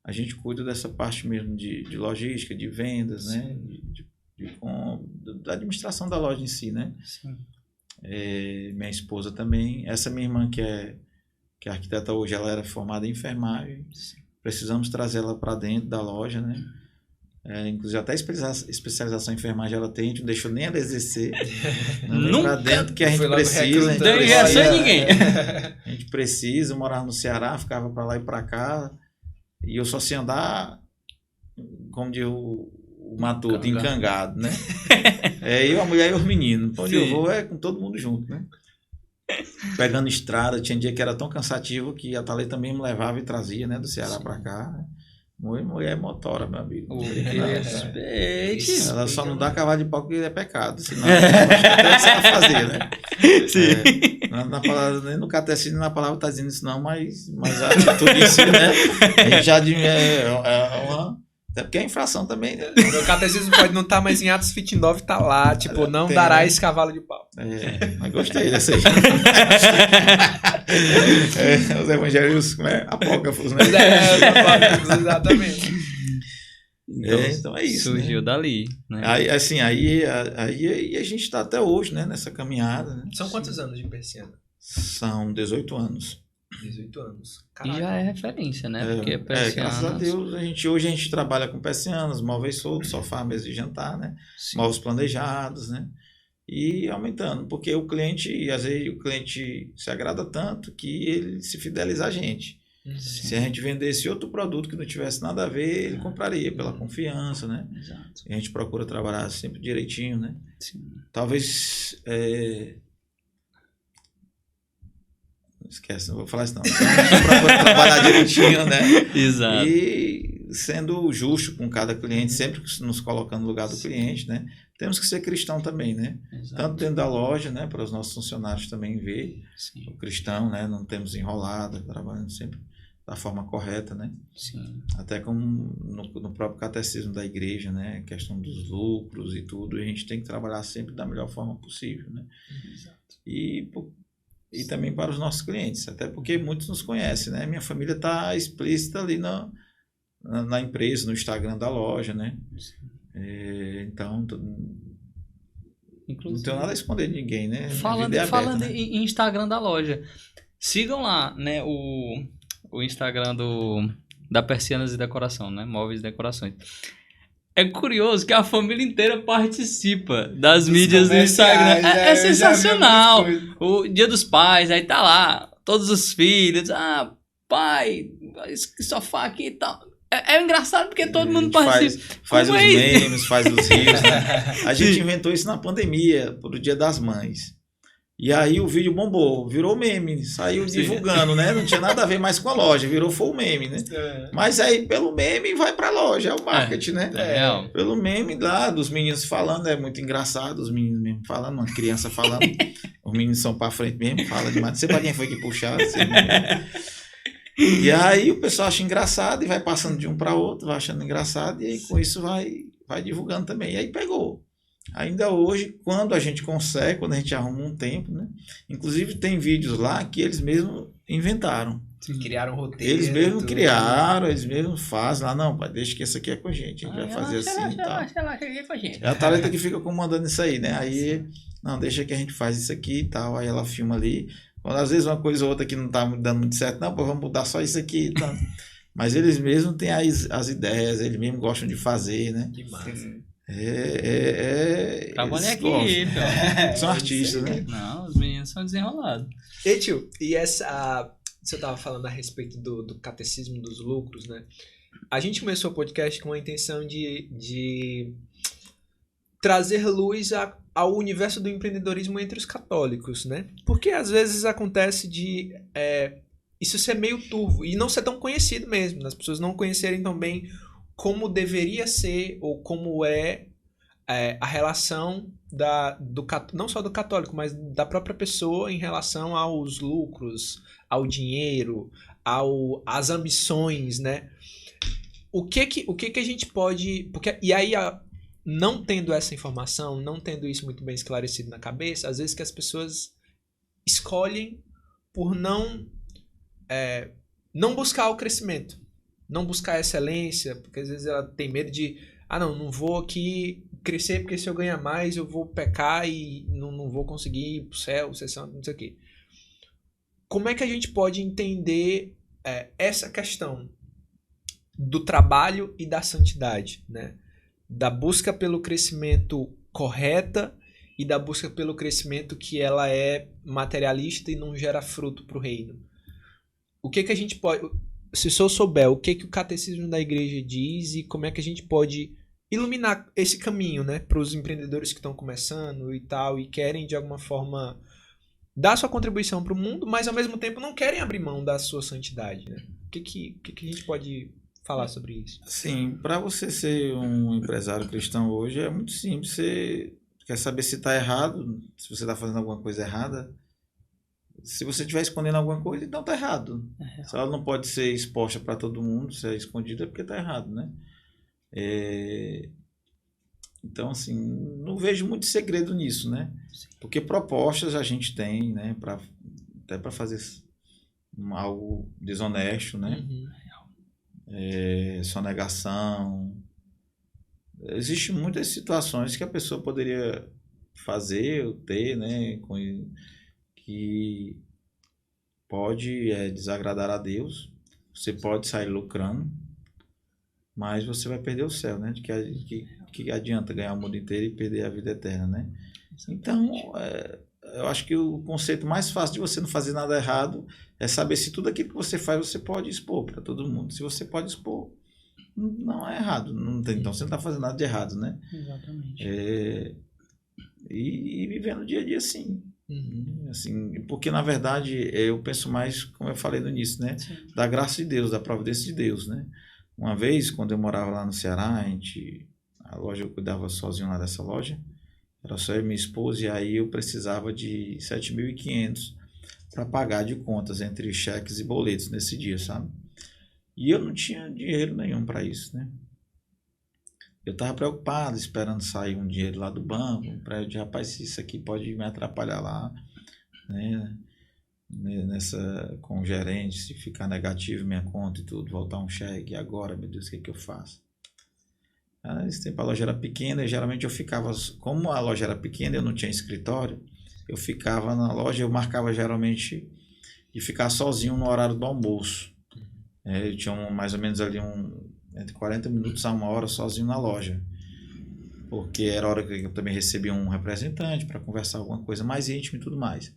a gente cuida dessa parte mesmo de logística, de vendas, né? Da administração da loja em si, né? Sim. Minha esposa também. Essa minha irmã que é arquiteta hoje, ela era formada em enfermagem. Sim. Precisamos trazer ela para dentro da loja, né? Inclusive até especialização em enfermagem ela tem, a gente não deixou nem ela exercer. Não para dentro, que a gente precisa. Não injeção ninguém. A gente precisa, eu morava no Ceará, ficava para lá e para cá, e eu só sei andar como diz o Matuto, encangado, né? Eu, a mulher e os meninos. Pra onde eu vou é com todo mundo junto, né? Pegando estrada, tinha dia que era tão cansativo que a Thalita também me levava e trazia, né? Do Ceará pra cá, né? Mulher é motora, meu amigo. Ela só não dá cavalo de pau porque é pecado. Senão até você vai fazer, né? Sim. Na palavra, nem no catecismo na palavra está dizendo isso, não, mas a atitude em si, né? A gente já até porque é infração também, né? O catecismo pode não estar, mas em Atos 29 tá lá, tipo, não dará esse cavalo de pau. Mas gostei dessa aí. Os evangelhos apócrifos, né? Exatamente. Então é isso. Surgiu né? dali. Né? Aí a gente está até hoje, né? Nessa caminhada. Né? São quantos anos de persiana? São 18 anos. 18 anos. Caraca. E já é referência, né? Porque persianas... graças a Deus, hoje a gente trabalha com persianas, móveis soltos, sofá, mesa de jantar, né? Sim. Móveis planejados, né? E aumentando, porque o cliente, às vezes o cliente se agrada tanto que ele se fideliza a gente. Sim. Se a gente vendesse outro produto que não tivesse nada a ver, ele compraria pela confiança, né? Exato. E a gente procura trabalhar sempre direitinho, né? Sim. Talvez... Esquece, não vou falar isso não. Para trabalhar direitinho, né? Exato. E sendo justo com cada cliente, sempre nos colocando no lugar do cliente, né? Temos que ser cristão também, né? Exato. Tanto dentro da loja, né? Para os nossos funcionários também ver o cristão, né? Não temos enrolada, trabalhando sempre da forma correta, né? Sim. Até como no próprio catecismo da igreja, né? A questão dos lucros e tudo, a gente tem que trabalhar sempre da melhor forma possível, né? Exato. E também para os nossos clientes, até porque muitos nos conhecem, né? Minha família está explícita ali na empresa, no Instagram da loja, né? Então, inclusive, não tenho nada a esconder de ninguém, né? Falando né? em Instagram da loja, sigam lá, né? O Instagram da Persianas e Decoração, né? Móveis e Decorações. É curioso que a família inteira participa das mídias do Instagram. É sensacional. O Dia dos Pais, aí tá lá, todos os filhos. Pai, esse sofá aqui e tal. É engraçado porque todo mundo participa. Faz os memes, faz os rios, né? A gente inventou isso na pandemia, pro Dia das Mães. E aí o vídeo bombou, virou meme, saiu divulgando, né? Não tinha nada a ver mais com a loja, virou full meme, né? Mas aí pelo meme vai pra loja, é o marketing, né? Pelo meme lá, dos meninos falando, é muito engraçado, os meninos mesmo falando, uma criança falando, os meninos são pra frente mesmo, fala demais, não sei pra quem foi que puxaram, e aí o pessoal acha engraçado e vai passando de um pra outro, vai achando engraçado, e aí com isso vai divulgando também, e aí pegou. Ainda hoje, quando a gente consegue, quando a gente arruma um tempo, né? Inclusive tem vídeos lá que eles mesmos inventaram. Criaram roteiro. Eles mesmos criaram, eles mesmos fazem lá. Não, pai, deixa que esse aqui é com a gente. A gente vai fazer assim e tal. É a Thalita que fica comandando isso aí, né? Aí, não, deixa que a gente faz isso aqui e tal. Aí ela filma ali. Quando às vezes uma coisa ou outra que não tá dando muito certo, não, pô, vamos mudar só isso aqui e tal. Mas eles mesmos têm as ideias, eles mesmos gostam de fazer, né? Que massa. Trabalha aqui, então. São artistas, né? Não, os meninos são desenrolados. E tio, você estava falando a respeito do catecismo dos lucros, né? A gente começou o podcast com a intenção de trazer luz ao universo do empreendedorismo entre os católicos, né? Porque às vezes acontece de isso ser meio turvo e não ser tão conhecido mesmo, as pessoas não conhecerem tão bem como deveria ser ou como a relação não só do católico, mas da própria pessoa em relação aos lucros, ao dinheiro, às ambições, né? O que a gente pode... E aí, não tendo essa informação, não tendo isso muito bem esclarecido na cabeça, às vezes que as pessoas escolhem por não buscar o crescimento. Não buscar a excelência, porque às vezes ela tem medo de não vou aqui crescer porque se eu ganhar mais eu vou pecar e não vou conseguir ir pro céu, ser santo, não sei o quê. Como é que a gente pode entender essa questão do trabalho e da santidade, né? Da busca pelo crescimento correta e da busca pelo crescimento que ela é materialista e não gera fruto pro reino. O que a gente pode... se o senhor souber o que o catecismo da igreja diz e como é que a gente pode iluminar esse caminho, né, para os empreendedores que estão começando e tal, e querem de alguma forma dar sua contribuição para o mundo, mas ao mesmo tempo não querem abrir mão da sua santidade, né? O que a gente pode falar sobre isso? Sim, para você ser um empresário cristão hoje é muito simples. Você quer saber se está errado, se você está fazendo alguma coisa errada. Se você estiver escondendo alguma coisa, então está errado. Se ela não pode ser exposta para todo mundo, se é escondida, é porque está errado, né? Então, assim, não vejo muito segredo nisso, né? Porque propostas a gente tem, né? Até para fazer algo desonesto, né? Sonegação. Existem muitas situações que a pessoa poderia fazer ou ter, né? Que pode desagradar a Deus. Você pode sair lucrando, mas você vai perder o céu, né? Que adianta ganhar o mundo inteiro e perder a vida eterna, né? Então, eu acho que o conceito mais fácil de você não fazer nada errado é saber se tudo aquilo que você faz você pode expor para todo mundo. Se você pode expor, não é errado. Então você não está fazendo nada de errado, né? Exatamente. E vivendo o dia a dia assim. Assim, porque na verdade eu penso mais, como eu falei no início, né? Da graça de Deus, da providência de Deus, né? Uma vez, quando eu morava lá no Ceará, a loja eu cuidava sozinho lá dessa loja, era só eu e minha esposa, e aí eu precisava de 7.500 para pagar de contas entre cheques e boletos nesse dia, sabe? E eu não tinha dinheiro nenhum para isso, né? Eu estava preocupado, esperando sair um dinheiro lá do banco, para eu dizer, rapaz, isso aqui pode me atrapalhar lá, né? Com o gerente, se ficar negativo minha conta e tudo, voltar um cheque, e agora, meu Deus, o que eu faço? Esse tempo a loja era pequena e geralmente eu ficava, como a loja era pequena, eu não tinha escritório, eu ficava na loja, eu marcava geralmente de ficar sozinho no horário do almoço. Eu tinha mais ou menos ali entre 40 minutos a 1 hora sozinho na loja, porque era a hora que eu também recebia um representante para conversar alguma coisa mais íntima e tudo mais.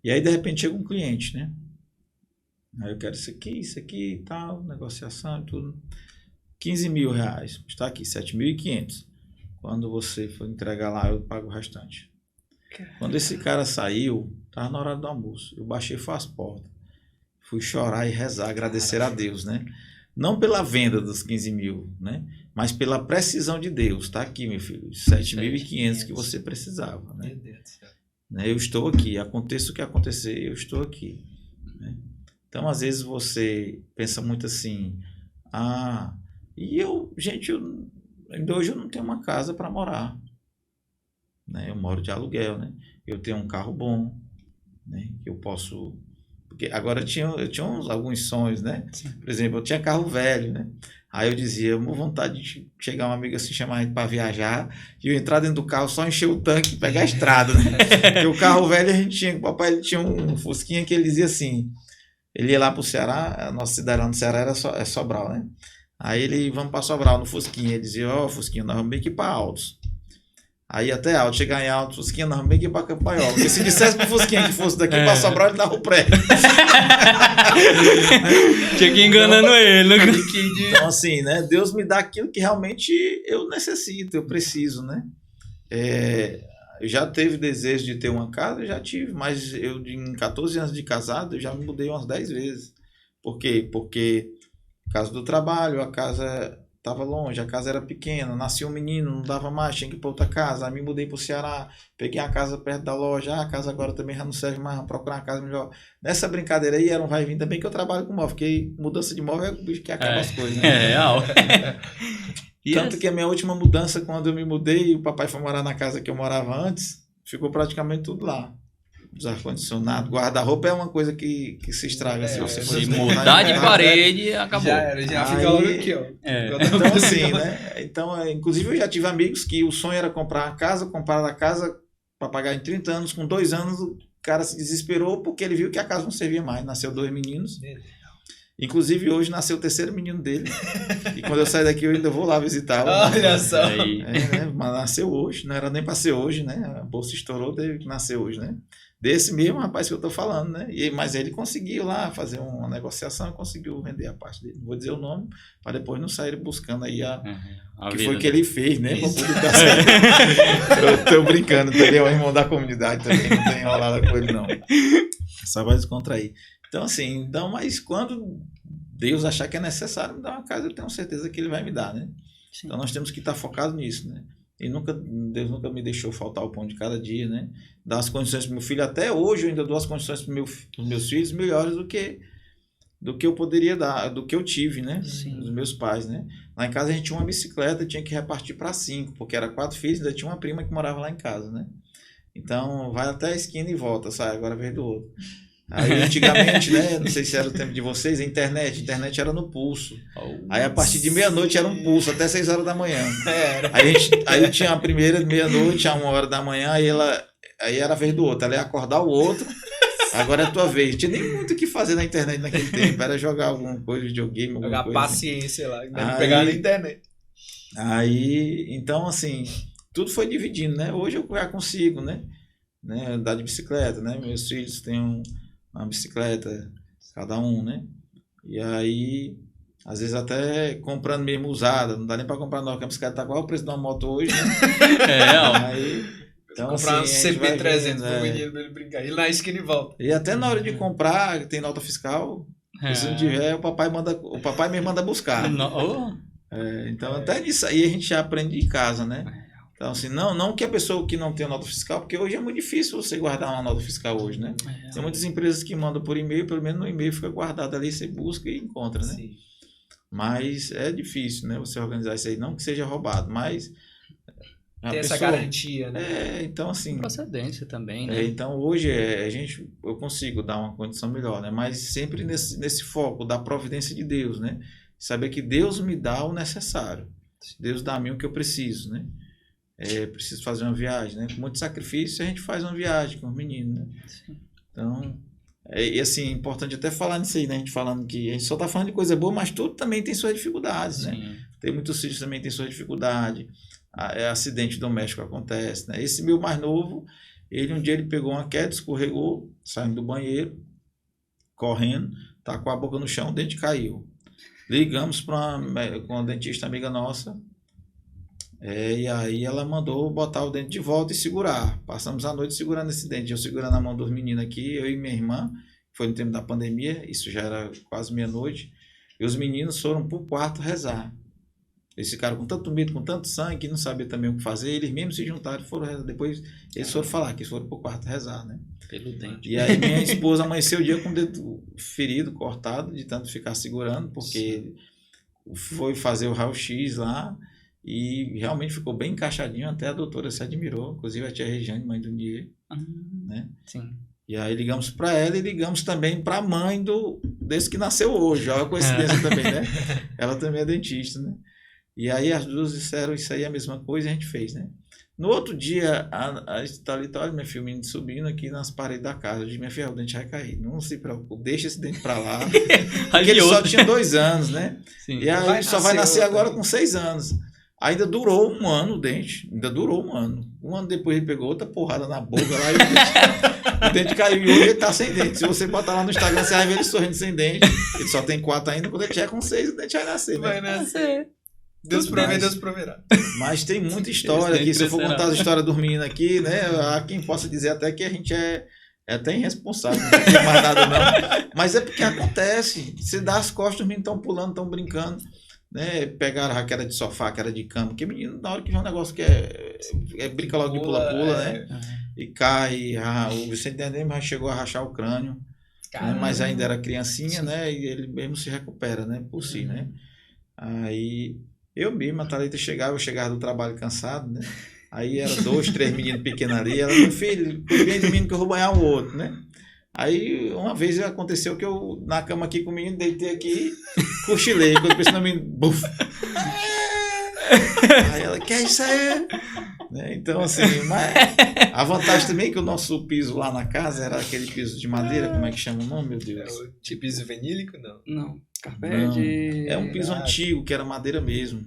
E aí de repente chega um cliente, né? Aí eu quero isso aqui e tal, negociação e tudo. 15 mil reais, está aqui, 7.500. Quando você for entregar lá, eu pago o restante. Quando esse cara saiu, estava na hora do almoço, eu baixei as portas, fui chorar e rezar, agradecer a Deus, né? Não pela venda dos 15 mil, né? Mas pela precisão de Deus. Tá aqui, meu filho, 7.500 que você precisava, né? Meu Deus do céu. Eu estou aqui, aconteça o que acontecer, eu estou aqui, né? Então, às vezes você pensa muito assim, ainda hoje eu não tenho uma casa para morar, né? Eu moro de aluguel, né? Eu tenho um carro bom, né? Que eu posso... Porque agora eu tinha alguns sonhos, né? Sim. Por exemplo, eu tinha carro velho, né? Aí eu dizia, uma vontade de chegar um amigo assim, chamar a gente para viajar, e eu entrar dentro do carro, só encher o tanque e pegar a estrada, né? Porque o carro velho o papai ele tinha um Fusquinha que ele dizia assim, ele ia lá pro Ceará, a nossa cidade lá no Ceará é Sobral, né? Aí ele, vamos para Sobral no Fusquinha, ele dizia, Fusquinha, nós vamos bem aqui para Altos. Aí até Altos, chegar em Altos, Fusquinha, nós vamos bem aqui para Campanhola. Porque se dissesse pro Fusquinha que fosse daqui para Sobral, ele dava o pré. Tinha que enganando ele. Então assim, né? Deus me dá aquilo que realmente eu necessito, eu preciso, né? Eu já teve desejo de ter uma casa, já tive, mas eu em 14 anos de casado, eu já me mudei umas 10 vezes. Por quê? Porque por causa do trabalho, a casa estava longe, a casa era pequena, nasceu um menino, não dava mais, tinha que ir para outra casa, aí me mudei para o Ceará, peguei a casa perto da loja, a casa agora também já não serve mais, vamos procurar uma casa melhor. Nessa brincadeira aí, era um vai e vim também que eu trabalho com móvel, porque mudança de móvel é o bicho que acaba as coisas, né? É real. Tanto que a minha última mudança, quando eu me mudei, o papai foi morar na casa que eu morava antes, ficou praticamente tudo lá. Os ar-condicionado, guarda-roupa é uma coisa que se estraga se você for mudar de parede, acabou. Já fica logo aqui, ó. Então assim, né? Então, inclusive eu já tive amigos que o sonho era comprar a casa para pagar em 30 anos, com 2 anos o cara se desesperou porque ele viu que a casa não servia mais, nasceu 2 meninos. Inclusive hoje nasceu o 3º menino dele. E quando eu sair daqui eu ainda vou lá visitá-lo. Olha só. Mas nasceu hoje, não era nem para ser hoje, né? A bolsa estourou, teve que nascer hoje, né? desse mesmo rapaz que eu tô falando, né? Mas ele conseguiu lá fazer uma negociação e conseguiu vender a parte dele. Não vou dizer o nome, para depois não sair buscando aí o que foi que ele fez, né? Pra poder dar certo. Eu tô brincando, ele é o irmão da comunidade também, não tem enrolada com ele, não. Só vai descontrair. Então, assim, mas quando Deus achar que é necessário me dar uma casa, eu tenho certeza que ele vai me dar, né? Sim. Então nós temos que estar focados nisso, né? E Deus nunca me deixou faltar o pão de cada dia, né? Dar as condições para meu filho. Até hoje eu ainda dou as condições para os meus filhos melhores do que eu poderia dar, do que eu tive, né? Sim. Dos meus pais, né? Lá em casa a gente tinha uma bicicleta, tinha que repartir para 5, porque era 4 filhos, ainda tinha uma prima que morava lá em casa, né? Então vai até a esquina e volta, sai, agora vez do outro. Aí antigamente, né? Não sei se era o tempo de vocês, a internet era no pulso. Aí a partir de meia-noite era um pulso, até 6 horas da manhã. Aí tinha a primeira de meia-noite, a 1 hora da manhã, aí era a vez do outro. Ela ia acordar o outro, agora é a tua vez. Tinha nem muito o que fazer na internet naquele tempo, era jogar alguma coisa, videogame, alguma Jogar coisa. paciência lá, pegar na internet. Aí, então assim, tudo foi dividindo, né? Hoje eu já consigo, né? Andar de bicicleta, né? Meus filhos têm uma bicicleta, cada um, né? E aí, às vezes até comprando mesmo usada, não dá nem pra comprar nova, porque a bicicleta tá qual o preço de uma moto hoje, né? Aí, então, comprar assim, um CP300 pro menino pra ele brincar. E na esquina e volta. E até na hora de comprar, tem nota fiscal, se não tiver, o papai mesmo manda buscar. Então, até nisso aí a gente já aprende em casa, né? Então, assim, não que a pessoa que não tem nota fiscal, porque hoje é muito difícil você guardar uma nota fiscal hoje, né? Tem muitas empresas que mandam por e-mail, pelo menos no e-mail fica guardado ali, você busca e encontra, né? Sim. Mas é difícil, né? Você organizar isso aí, não que seja roubado, mas... Tem essa garantia, né? Então, assim... Procedência também, né? Então, hoje eu consigo dar uma condição melhor, né? Mas sempre nesse foco da providência de Deus, né? Saber que Deus me dá o necessário. Deus dá a mim o que eu preciso, né? Preciso fazer uma viagem, né? Com muito sacrifício a gente faz uma viagem com os meninos, né? Sim. Então, e assim, é importante até falar nisso aí, né? A gente falando que a gente só está falando de coisa boa, mas tudo também tem suas dificuldades, Sim. né? Tem muitos filhos também tem suas dificuldades, acidente doméstico acontece, né? Esse meu mais novo, um dia ele pegou uma queda, escorregou, saindo do banheiro, correndo, tá com a boca no chão, o dente caiu. Ligamos para uma dentista amiga nossa, e aí ela mandou botar o dente de volta e segurar. Passamos a noite segurando esse dente. Eu segurando a mão dos meninos aqui, eu e minha irmã, foi no tempo da pandemia, isso já era quase meia-noite, e os meninos foram pro quarto rezar. Eles ficaram com tanto medo, com tanto sangue, que não sabiam também o que fazer, eles mesmos se juntaram e foram rezar. Depois eles foram falar que eles foram pro quarto rezar, né? Pelo dente. E aí minha esposa amanheceu o dia com o dedo ferido, cortado, de tanto ficar segurando, porque foi fazer o raio-x lá, e realmente ficou bem encaixadinho, até a doutora se admirou, inclusive a tia Regiane, mãe do Nier, né? Sim. E aí ligamos para ela e ligamos também para a mãe desse que nasceu hoje, olha a coincidência também, né? Ela também é dentista, né? E aí as duas disseram isso aí, a mesma coisa, e a gente fez, né? No outro dia, a Thalita, olha, minha filha, o menino subindo aqui nas paredes da casa. Eu disse, minha filha, o dente vai cair. Não se preocupe, deixa esse dente pra lá. Porque ele só tinha 2 anos, né? Sim. E aí só vai nascer agora com 6 anos. Ainda durou 1 ano o dente. Ainda durou 1 ano. 1 ano depois ele pegou outra porrada na boca lá e o dente caiu. E hoje ele tá sem dente. Se você botar lá no Instagram, você vai ver ele sorrindo sem dente. Ele só tem 4 ainda. Quando ele tiver com 6, o dente vai nascer, né? Vai nascer. Deus provê, Deus proverá. Mas tem muita história aqui. Se eu for contar a história dos meninos aqui, né? Há quem possa dizer até que a gente é até irresponsável, não tem mais nada não. Mas é porque acontece. Você dá as costas, os meninos estão pulando, estão brincando, né? Pegaram a que era de sofá, que era de cama. Porque menino, na hora que vê um negócio que brinca logo de pula-pula, né? E cai. O Vicente Dendem chegou a rachar o crânio, né? Mas ainda era criancinha, né? E ele mesmo se recupera, né? Por si, né? Aí... Eu mesmo, a Thalita eu chegava do trabalho cansado, né? Aí era 2, 3 meninos pequenos ali. Ela, meu filho, cuide do menino que eu vou banhar o outro, né? Aí uma vez aconteceu que eu, na cama aqui com o menino, deitei aqui, cochilei. Quando eu pensei no menino, buf! Aí ela, que é isso aí? Né? Então, assim, mas a vantagem também é que o nosso piso lá na casa era aquele piso de madeira, como é que chama o nome, meu Deus? É o tipo piso vinílico, não? Não. Carpete. É um piso antigo, que era madeira mesmo.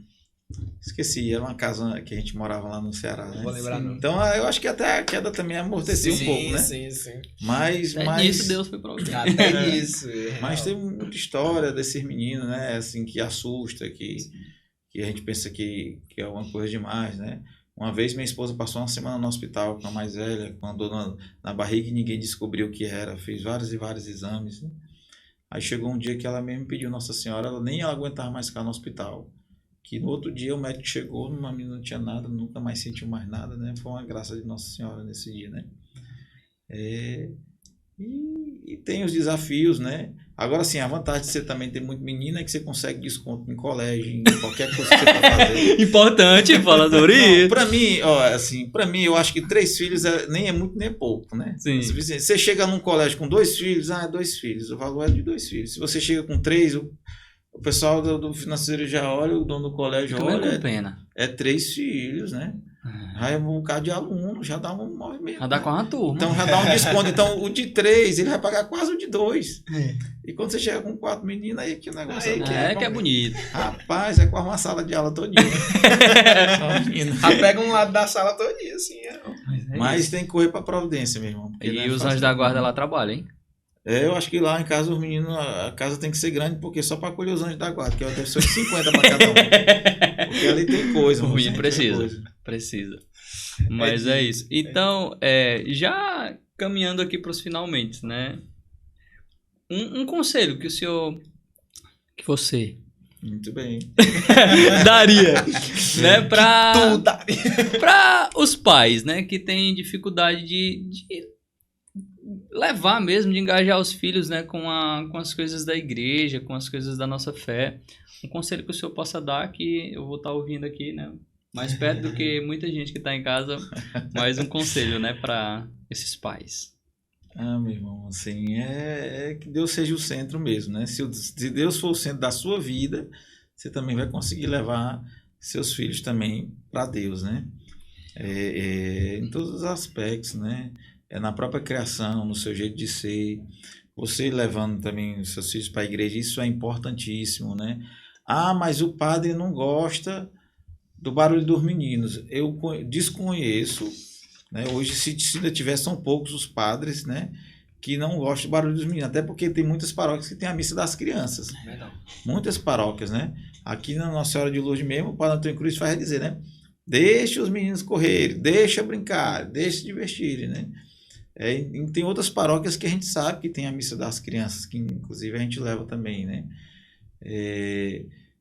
Esqueci, era uma casa que a gente morava lá no Ceará, Não né? vou lembrar, não. Então, eu acho que até a queda também amorteceu um pouco, né? Sim. Mas Nisso Deus foi pra alguém. Até isso. Mas tem muita história desses meninos, né? Assim, que assusta, que a gente pensa que é uma coisa demais, né? Uma vez minha esposa passou uma semana no hospital com a mais velha, com a dor na barriga e ninguém descobriu o que era. Fez vários e vários exames, né? Aí chegou um dia que ela mesmo pediu Nossa Senhora, ela aguentava mais ficar no hospital. Que no outro dia o médico chegou, a menina não tinha nada, nunca mais sentiu mais nada, né? Foi uma graça de Nossa Senhora nesse dia, né? E tem os desafios, né? Agora sim, a vantagem de você também ter muito menino é que você consegue desconto em colégio, em qualquer coisa que você for fazer. Importante falar sobre isso. Pra mim, ó, assim, pra mim, eu acho que 3 filhos nem é muito nem é pouco, né? Sim. Você chega num colégio com 2 filhos, 2 filhos, o valor é de 2 filhos. Se você chega com 3, o pessoal do financeiro já olha, o dono do colégio Fica meio olha, com pena. é 3 filhos, né? Aí um bocado de aluno, já dá um movimento. Já dá com uma turma. Então já dá um desconto. Então o de 3, ele vai pagar quase o de 2. E quando você chega com 4 meninos, aí que o negócio que é bonito. Rapaz, é quase uma sala de aula todinha. Pega um lado da sala todinha, assim. Mas tem que correr pra providência, meu irmão. E os anjos da guarda lá trabalham, hein? Eu acho que lá em casa os meninos, a casa tem que ser grande, porque só para acolher os anjos da guarda, que deve ser 50 para cada um. Porque ali tem coisa. O menino precisa. Mas é isso. Então, já caminhando aqui para os finalmente, né? Um conselho que o senhor, que você muito bem daria, né? Para os pais, né? Que têm dificuldade de levar mesmo, de engajar os filhos, né, com as coisas da igreja, com as coisas da nossa fé. Um conselho que o senhor possa dar, que eu vou estar ouvindo aqui, né, mais perto do que muita gente que está em casa, mais um conselho, né, para esses pais. Meu irmão, assim, que Deus seja o centro mesmo, né? Se Deus for o centro da sua vida, você também vai conseguir levar seus filhos também para Deus, né? Em todos os aspectos, né? Na própria criação, no seu jeito de ser, você levando também os seus filhos para a igreja, isso é importantíssimo, né? Mas o padre não gosta do barulho dos meninos. Eu desconheço, né? Hoje, se ainda tiver, são poucos os padres, né, que não gostam do barulho dos meninos, até porque tem muitas paróquias que tem a missa das crianças. Muitas paróquias, né? Aqui na Nossa Senhora de Lourdes mesmo, o Padre Antônio Cruz faz dizer, né? Deixa os meninos correrem, deixa brincar, deixa se divertirem, né? Tem outras paróquias que a gente sabe que tem a missa das crianças, que inclusive a gente leva também, né?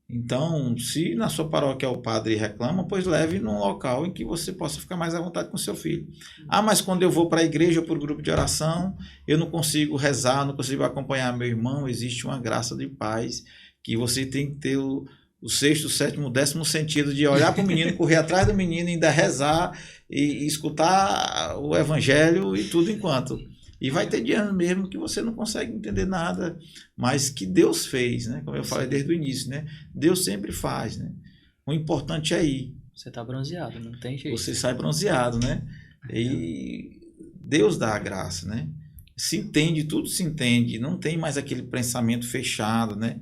Então, se na sua paróquia o padre reclama, pois leve num local em que você possa ficar mais à vontade com seu filho. Mas quando eu vou para a igreja ou para o grupo de oração, eu não consigo rezar, não consigo acompanhar meu irmão, existe uma graça de paz que você tem que ter o 6º, 7º, 10º sentido de olhar para o menino, correr atrás do menino, ainda rezar e escutar o evangelho e tudo enquanto. E vai ter dias mesmo que você não consegue entender nada, mas que Deus fez, né? Como eu falei desde o início, né? Deus sempre faz, né? O importante é ir. Você tá bronzeado, não tem jeito. Você sai bronzeado, né? E Deus dá a graça, né? Se entende, tudo se entende, não tem mais aquele pensamento fechado, né?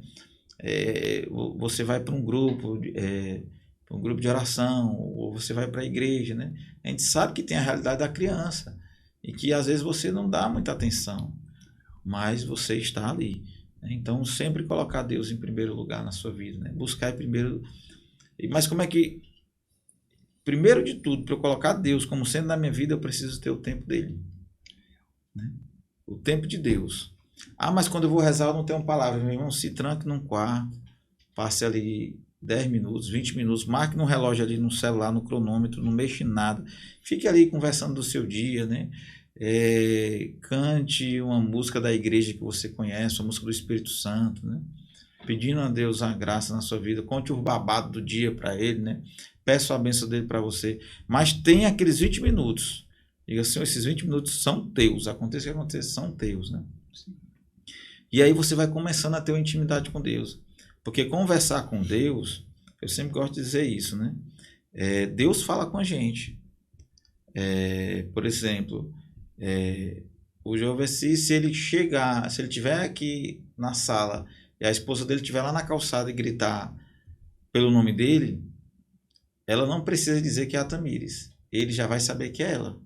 Você vai para um grupo de oração, ou você vai para a igreja, né? A gente sabe que tem a realidade da criança e que às vezes você não dá muita atenção, mas você está ali, né? Então sempre colocar Deus em primeiro lugar na sua vida, né? Buscar em primeiro. Mas como é que, primeiro de tudo, para eu colocar Deus como sendo na minha vida, eu preciso ter o tempo dele, né? O tempo de Deus. Mas quando eu vou rezar eu não tenho palavra. Meu irmão, se tranque num quarto, passe ali 10 minutos, 20 minutos, marque no relógio ali, no celular, no cronômetro, não mexa em nada. Fique ali conversando do seu dia, né? Cante uma música da igreja que você conhece, uma música do Espírito Santo, né? Pedindo a Deus a graça na sua vida. Conte o babado do dia para ele, né? Peça a bênção dele para você. Mas tem aqueles 20 minutos. Diga assim, esses 20 minutos são teus. Aconteça o que aconteça, são teus, né? E aí você vai começando a ter uma intimidade com Deus. Porque conversar com Deus, eu sempre gosto de dizer isso, né? Deus fala com a gente. Por exemplo, o Jovessi, se ele estiver aqui na sala e a esposa dele estiver lá na calçada e gritar pelo nome dele, ela não precisa dizer que é a Tamires. Ele já vai saber que é ela,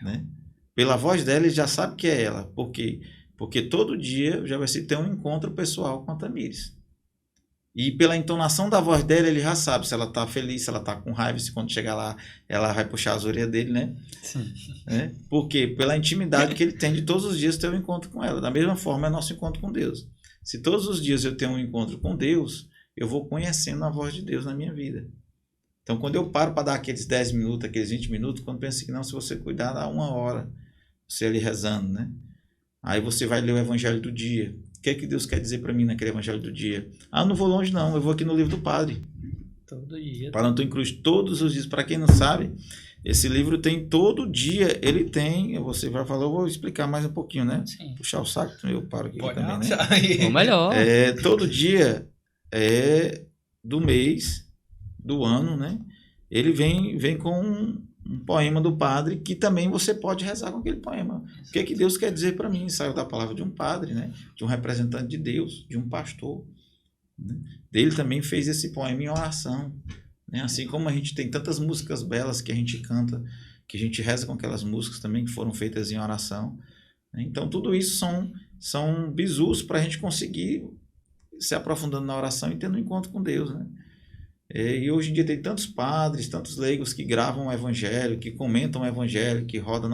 né? Pela voz dela, ele já sabe que é ela. Por quê? Porque todo dia já vai se ter um encontro pessoal com a Tamires. E pela entonação da voz dela, ele já sabe se ela está feliz, se ela está com raiva, se quando chegar lá, ela vai puxar as orelhas dele, né? Sim. Né? Por quê? Pela intimidade que ele tem de todos os dias ter um encontro com ela. Da mesma forma é nosso encontro com Deus. Se todos os dias eu tenho um encontro com Deus, eu vou conhecendo a voz de Deus na minha vida. Então, quando eu paro para dar aqueles 10 minutos, aqueles 20 minutos, quando penso que não, se você cuidar, dá 1 hora, você ali rezando, né? Aí você vai ler o Evangelho do dia. O que é que Deus quer dizer para mim naquele Evangelho do dia? Ah, não vou longe não, eu vou aqui no livro do Padre. Todo dia. Para Antônio Cruz, todos os dias. Para quem não sabe, esse livro tem todo dia, ele tem, você vai falar, eu vou explicar mais um pouquinho, né? Sim. Puxar o saco, eu paro aqui Pode também, né? Ou melhor. Todo dia do mês, do ano, né? Ele vem com um poema do padre que também você pode rezar com aquele poema. O que é que Deus quer dizer para mim? Saiu da palavra de um padre, né? De um representante de Deus, de um pastor. Né? Ele também fez esse poema em oração. Né? Assim como a gente tem tantas músicas belas que a gente canta, que a gente reza com aquelas músicas também que foram feitas em oração. Né? Então, tudo isso são bizus para a gente conseguir se aprofundando na oração e tendo um encontro com Deus, né? E hoje em dia tem tantos padres, tantos leigos que gravam o evangelho, que comentam o evangelho, que rodam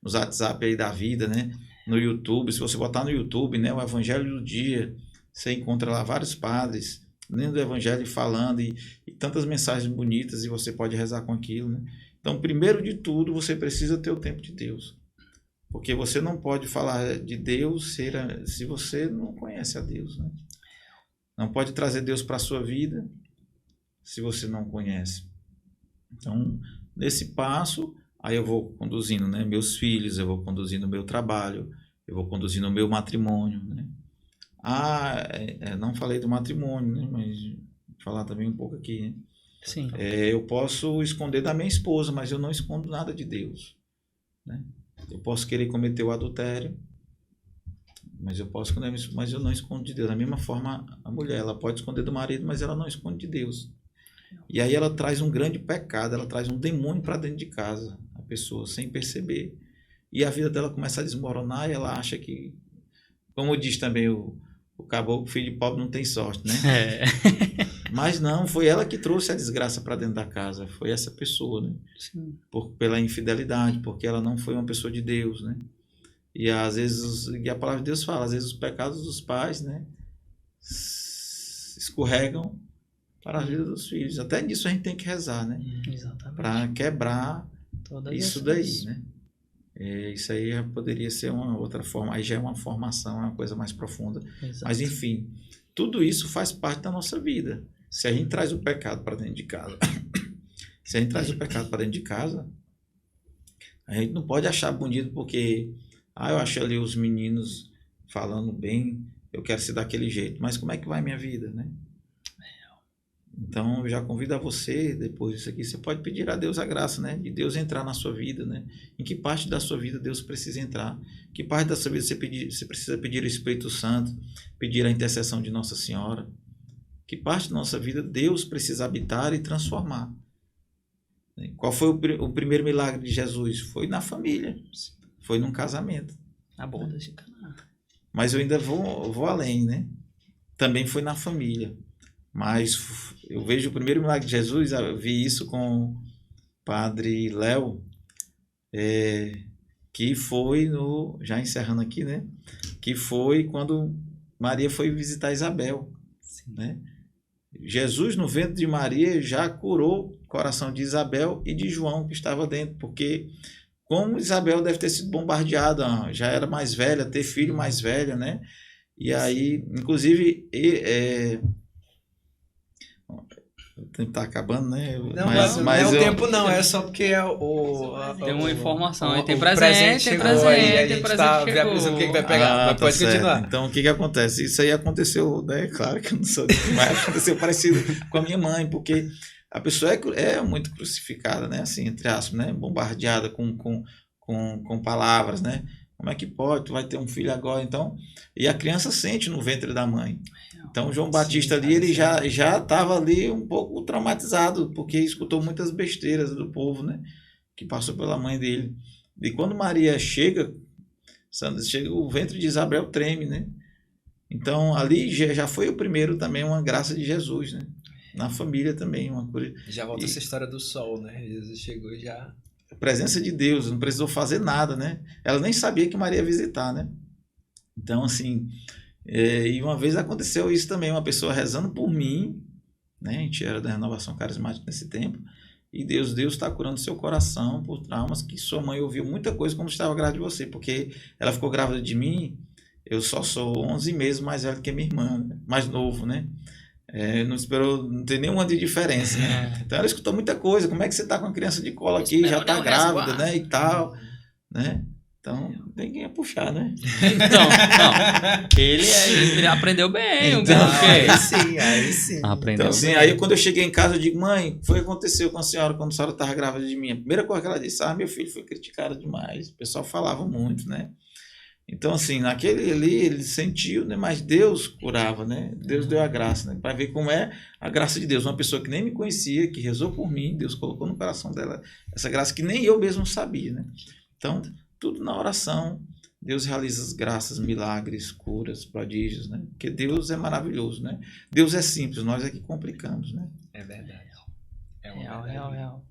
nos WhatsApp aí da vida, né? No YouTube, se você botar no YouTube, né, o evangelho do dia, você encontra lá vários padres lendo o evangelho e falando, e tantas mensagens bonitas, e você pode rezar com aquilo, né? Então, primeiro de tudo, você precisa ter o tempo de Deus. Porque você não pode falar de Deus se você não conhece a Deus, né? Não pode trazer Deus para a sua vida se você não conhece. Então, nesse passo, aí eu vou conduzindo, né, meus filhos, eu vou conduzindo o meu trabalho, eu vou conduzindo o meu matrimônio, né? Não falei do matrimônio, né, mas vou falar também um pouco aqui, né? Sim. Eu posso esconder da minha esposa, mas eu não escondo nada de Deus, né? Eu posso querer cometer o adultério, mas eu não escondo de Deus. Da mesma forma, a mulher, ela pode esconder do marido, mas ela não esconde de Deus. E aí ela traz um grande pecado, ela traz um demônio para dentro de casa, a pessoa, sem perceber. E a vida dela começa a desmoronar e ela acha que, como diz também o caboclo, filho de pobre não tem sorte, né? Mas não, foi ela que trouxe a desgraça para dentro da casa, foi essa pessoa, né? Sim. Pela infidelidade, porque ela não foi uma pessoa de Deus, né? E às vezes, e a palavra de Deus fala, às vezes os pecados dos pais, né, escorregam para a vida dos filhos. Até nisso a gente tem que rezar, né? Exatamente. Para quebrar Todas isso daí, né? Isso aí já poderia ser uma outra forma, aí já é uma formação, é uma coisa mais profunda. Exato. Mas enfim, tudo isso faz parte da nossa vida. Se a gente traz o pecado para dentro de casa, se a gente traz o pecado para dentro de casa, a gente não pode achar bonito porque eu achei ali os meninos falando bem, eu quero ser daquele jeito, mas como é que vai minha vida, né? Então, eu já convido a você, depois disso aqui, você pode pedir a Deus a graça, né? De Deus entrar na sua vida, né? Em que parte da sua vida Deus precisa entrar? Que parte da sua vida você precisa pedir o Espírito Santo, pedir a intercessão de Nossa Senhora? Que parte da nossa vida Deus precisa habitar e transformar? Qual foi o primeiro milagre de Jesus? Foi na família, foi num casamento. A boda de Caná. Mas eu ainda vou além, né? Também foi na família. Mas eu vejo o primeiro milagre de Jesus, eu vi isso com o padre Léo, que foi já encerrando aqui, né? Que foi quando Maria foi visitar Isabel. Sim. Né? Jesus, no ventre de Maria, já curou o coração de Isabel e de João, que estava dentro, porque como Isabel deve ter sido bombardeada, já era mais velha, ter filho mais velha, né? E aí, inclusive, o tempo está acabando, né? Não, não é o tempo não, é só porque tem uma informação, aí tem presente, tem chegou, aí a gente presente tá chegou. avisando o que vai pegar, mas pode continuar. Então, o que acontece? Isso aí aconteceu, né? Claro que eu não sou, mas aconteceu parecido com a minha mãe, porque a pessoa é muito crucificada, né? Assim, entre aspas, né? Bombardeada com palavras, né? Como é que pode? Tu vai ter um filho agora, então... E a criança sente no ventre da mãe. Então, o João Batista ali, ele já estava ali um pouco traumatizado, porque escutou muitas besteiras do povo, né? Que passou pela mãe dele. E quando Maria chega, o ventre de Isabel treme, né? Então, ali já foi o primeiro também, uma graça de Jesus, né? Na família também, uma coisa. Já volta essa história do sol, né? Jesus chegou já... A presença de Deus, não precisou fazer nada, né? Ela nem sabia que Maria ia visitar, né? Então, assim... e uma vez aconteceu isso também, uma pessoa rezando por mim, né? A gente era da Renovação Carismática nesse tempo, e Deus está curando seu coração por traumas que sua mãe ouviu muita coisa quando estava grávida de você, porque ela ficou grávida de mim, eu só sou 11 meses mais velho que a minha irmã, mais novo, né? Não esperou, não tem nenhuma de diferença, né? Então ela escutou muita coisa, como é que você está com a criança de colo aqui, já está grávida, né? E tal, né? Então, tem quem ia puxar, né? Então, não, ele aprendeu bem. Então, aí sim. Aprendeu então, assim, bem. aí quando eu cheguei em casa, eu digo, mãe, foi o que aconteceu com a senhora quando a senhora estava grávida de mim? A primeira coisa que ela disse, meu filho foi criticado demais. O pessoal falava muito, né? Então, assim, naquele ali, ele sentiu, né? Mas Deus curava, né? Deus deu a graça, né? Para ver como é a graça de Deus. Uma pessoa que nem me conhecia, que rezou por mim, Deus colocou no coração dela essa graça que nem eu mesmo sabia, né? Então... tudo na oração, Deus realiza as graças, milagres, curas, prodígios, né? Porque Deus é maravilhoso, né? Deus é simples, nós é que complicamos, né? É verdade. Real.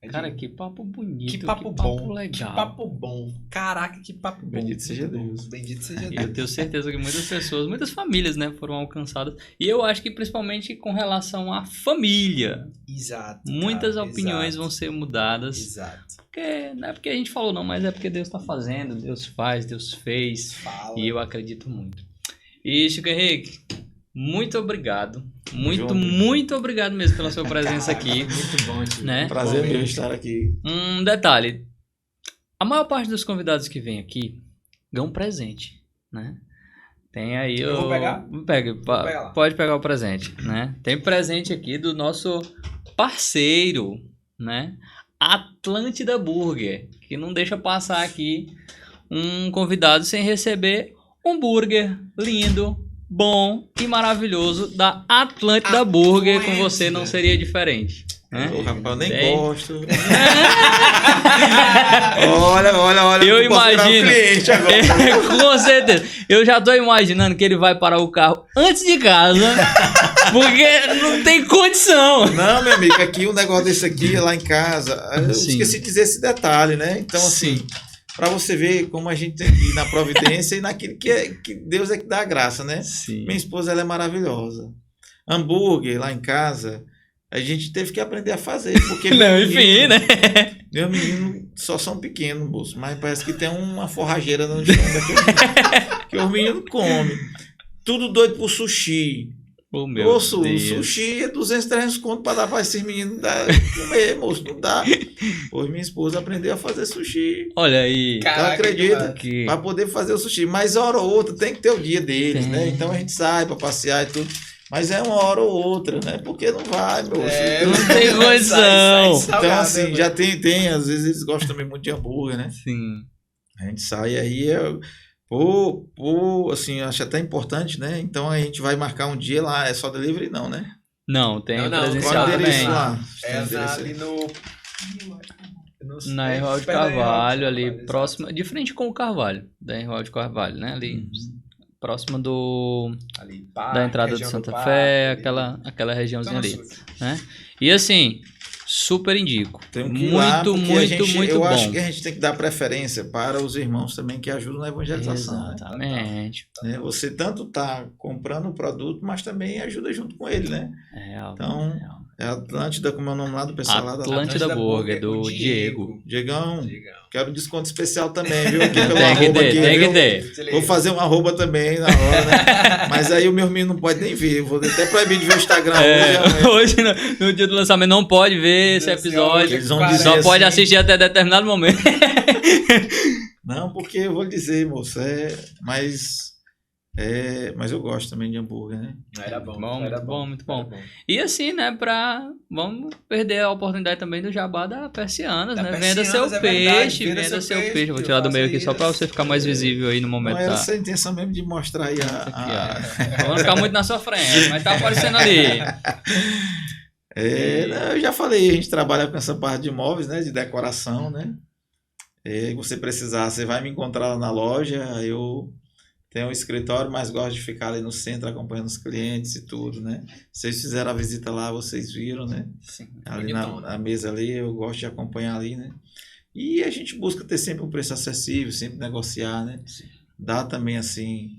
Cara, que papo bonito, que papo bom, legal. Que papo bom. Caraca, que papo bom. Bendito seja Deus. Bendito seja Deus. E eu tenho certeza que muitas pessoas, muitas famílias, né, foram alcançadas. E eu acho que principalmente com relação à família. Exato. Muitas opiniões vão ser mudadas. Exato. Porque, não é porque a gente falou não, mas é porque Deus está fazendo, Deus faz, Deus fez. Fala. E eu acredito muito. E Chico Henrique, muito obrigado. Muito, João, muito obrigado mesmo pela sua presença aqui. Muito bom, tio. Né? Prazer meu estar aqui. Um detalhe. A maior parte dos convidados que vem aqui ganham um presente, né? Tem aí Eu vou pegar? Pega, pegar lá. pode pegar o presente, né? Tem presente aqui do nosso parceiro, né? Atlântida Burger, que não deixa passar aqui um convidado sem receber um burger lindo, bom e maravilhoso da Atlântida Burger. Com você não seria diferente. Né? O rapaz nem Tem. gosto. olha. Eu posso virar um imagino. cliente agora. Com certeza. Eu já tô imaginando que ele vai parar o carro antes de casa, porque não tem condição. Não, meu amigo, aqui um negócio desse aqui, lá em casa, eu Sim. esqueci de dizer esse detalhe, né? Então, assim, para você ver como a gente tem que ir na providência e naquilo que Deus é que dá a graça, né? Sim. Minha esposa, ela é maravilhosa. Hambúrguer lá em casa, a gente teve que aprender a fazer, porque Não, enfim, né? Meu menino só são pequenos, moço, mas parece que tem uma forrageira no estômago que os meninos comem. Tudo doido pro sushi. Oh, meu Moço, o Deus. sushi é 200, 300 conto pra dar pra esses meninos comer, moço, não dá. Pois minha esposa aprendeu a fazer sushi. Olha aí. Então acredita? mano. Que... Pra poder fazer o sushi. Mas hora ou outra tem que ter o dia deles, Tem. né? Então a gente sai pra passear e tudo. Mas é uma hora ou outra, né? Porque não vai, moço. não tem condição. Então, assim, já tem, às vezes eles gostam também muito de hambúrguer, né? Sim. A gente sai aí, assim, acho até importante, né? Então a gente vai marcar um dia lá, é só delivery não, né? Não, tem Não, presencial Qual é o endereço também. lá? É Tem endereço aí? ali no... Na Enroal de Carvalho, ali próximo, de frente com o Carvalho, da Enroal de Carvalho, né? Ali, próximo Ali, da entrada de Santa Fé, aquela regiãozinha ali, né? E assim, super indico. Tem que ir lá, Muito, porque muito eu bom. acho que a gente tem que dar preferência para os irmãos também que ajudam na evangelização, né? Exatamente. Você tanto tá comprando o produto, mas também ajuda junto com ele, né? Real, Então, real. é Atlântida, como é o nome lá do pessoal lá da Atlântida Burger, do Diego. Diegão, quero desconto especial também, viu? Aqui pelo Tem que arroba ter, aqui, tem que viu? ter. Vou fazer um arroba também na hora, né? Mas aí o meu menino não pode nem ver. Vou até proibir de ver o Instagram hoje. Hoje, no dia do lançamento, não pode ver esse episódio. Eles vão dizer Só pode assim, assistir até determinado momento. Não, porque eu vou dizer, moço, mas Mas eu gosto também de hambúrguer, né? Era bom, Muito bom. E assim, né, vamos perder a oportunidade também do jabá da Persianas, né? Venda seu peixe, venda seu peixe. Vou tirar do meio aqui só pra você ficar mais visível aí no momento. Não era essa a intenção mesmo de mostrar aí Vamos ficar muito na sua frente, mas tá aparecendo ali. Eu já falei, a gente trabalha com essa parte de imóveis, né? De decoração, né? Você precisar, você vai me encontrar lá na loja, eu tenho um escritório, mas gosto de ficar ali no centro acompanhando os clientes e tudo, né? Vocês fizeram a visita lá, vocês viram, né? Sim, ali na mesa ali, eu gosto de acompanhar ali, né? E a gente busca ter sempre um preço acessível, sempre negociar, né? Sim. Dá também assim,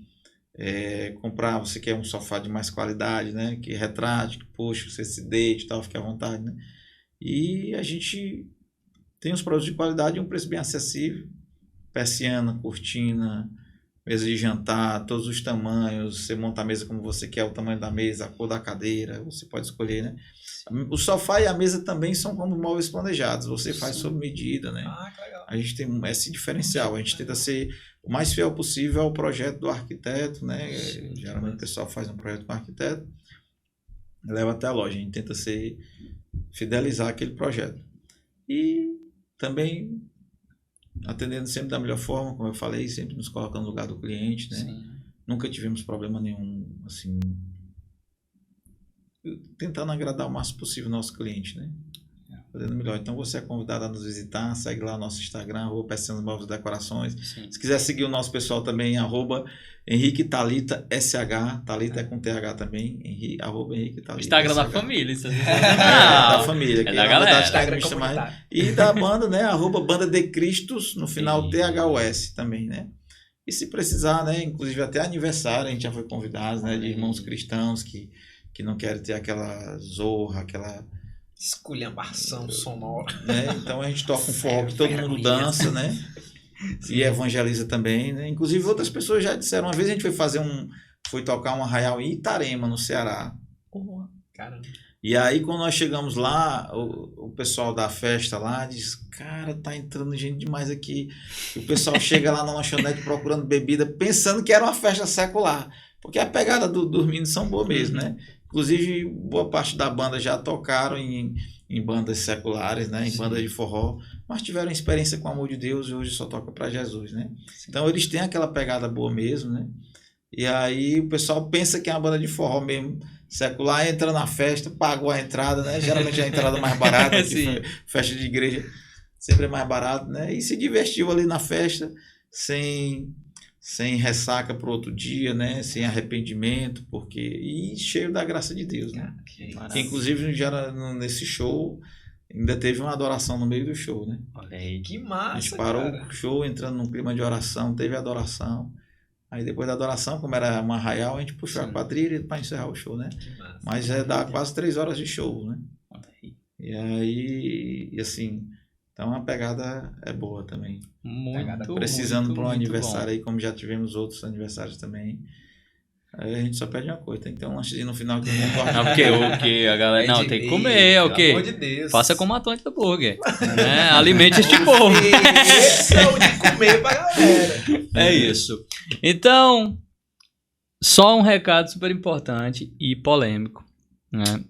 comprar, você quer um sofá de mais qualidade, né? Que retrate, que puxe, você se deite e tal, fique à vontade, né? E a gente tem os produtos de qualidade e um preço bem acessível. Persiana, cortina, mesa de jantar, todos os tamanhos, você monta a mesa como você quer, o tamanho da mesa, a cor da cadeira, você pode escolher, né? O sofá e a mesa também são como móveis planejados, você faz sob medida, né? Que legal. A gente tem esse diferencial, a gente tenta ser o mais fiel possível ao projeto do arquiteto, né? Geralmente o pessoal faz um projeto com o arquiteto, leva até a loja, a gente tenta fidelizar aquele projeto. E também atendendo sempre da melhor forma, como eu falei, sempre nos colocando no lugar do cliente, né? Sim. Nunca tivemos problema nenhum, assim, tentando agradar o máximo possível o nosso cliente, né? Fazendo melhor. Então você é convidado a nos visitar, segue lá o nosso Instagram, @Persianas Móveis e Decorações. Sim. Se quiser seguir o nosso pessoal também, @Henrique Thalita SH, Thalita é com TH também, @Henrique Thalita. Instagram da SH. família, isso Da família. É da galera. E da banda, né? @Banda de Cristos, no final THUS também, né? E se precisar, né? Inclusive até aniversário, a gente já foi convidado, né? De irmãos cristãos que não querem ter aquela zorra, aquela esculhambação sonora. Né? Então a gente toca um forró que todo mundo dança, né? E evangeliza também, né? Inclusive outras pessoas já disseram, uma vez a gente foi tocar um arraial em Itarema, no Ceará. Caramba. E aí quando nós chegamos lá, o pessoal da festa lá diz, cara, tá entrando gente demais aqui. E o pessoal chega lá na lanchonete procurando bebida, pensando que era uma festa secular. Porque a pegada dos meninos são boas mesmo, né? Inclusive, boa parte da banda já tocaram em bandas seculares, né? Em bandas de forró, mas tiveram experiência com o amor de Deus e hoje só toca para Jesus, né? Sim. Então, eles têm aquela pegada boa mesmo, né? E aí, o pessoal pensa que é uma banda de forró mesmo, secular, entra na festa, pagou a entrada, né? Geralmente é a entrada mais barata, que festa de igreja sempre é mais barato, né? E se divertiu ali na festa, sem ressaca para o outro dia, né? Sem arrependimento, e cheio da graça de Deus, né? Que inclusive já nesse show ainda teve uma adoração no meio do show, né? Olha aí, que massa, a gente parou o show entrando num clima de oração, teve adoração. Aí depois da adoração, como era uma arraial, a gente puxou a quadrilha para encerrar o show, né? Mas dá quase 3 horas de show, né? E aí, assim, então a pegada é boa também. Muito, precisando para um aniversário aí, como já tivemos outros aniversários também. Aí a gente só pede uma coisa, tem que ter um lanchezinho no final que não importa. Não, porque a galera. Não, tem que comer, o quê? Pelo amor de Deus. Faça como a Atlântida Burger. Alimente este povo. Esse é o de comer pra galera. É isso. Então, só um recado super importante e polêmico, né?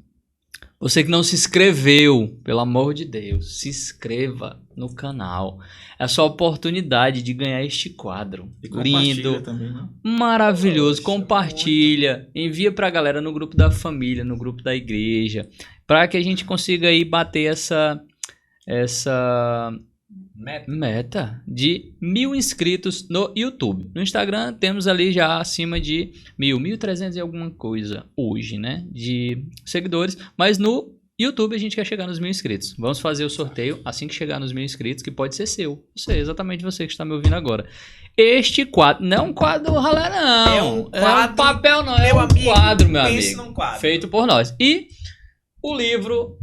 Você que não se inscreveu, pelo amor de Deus, se inscreva no canal. É a sua oportunidade de ganhar este quadro. Lindo, também, né? maravilhoso. Compartilha, envia pra galera no grupo da família, no grupo da igreja, para que a gente consiga aí bater essa meta de 1000 inscritos no YouTube. No Instagram temos ali já acima de 1.300 e alguma coisa hoje, né, de seguidores, mas no YouTube a gente quer chegar nos 1000 inscritos. Vamos fazer o sorteio assim que chegar nos 1000 inscritos, que pode ser seu. Você, exatamente você que está me ouvindo agora. Este quadro, não é um quadro do ralé não, é um papel não, é um quadro, meu pense amigo, num quadro. Feito por nós. E o livro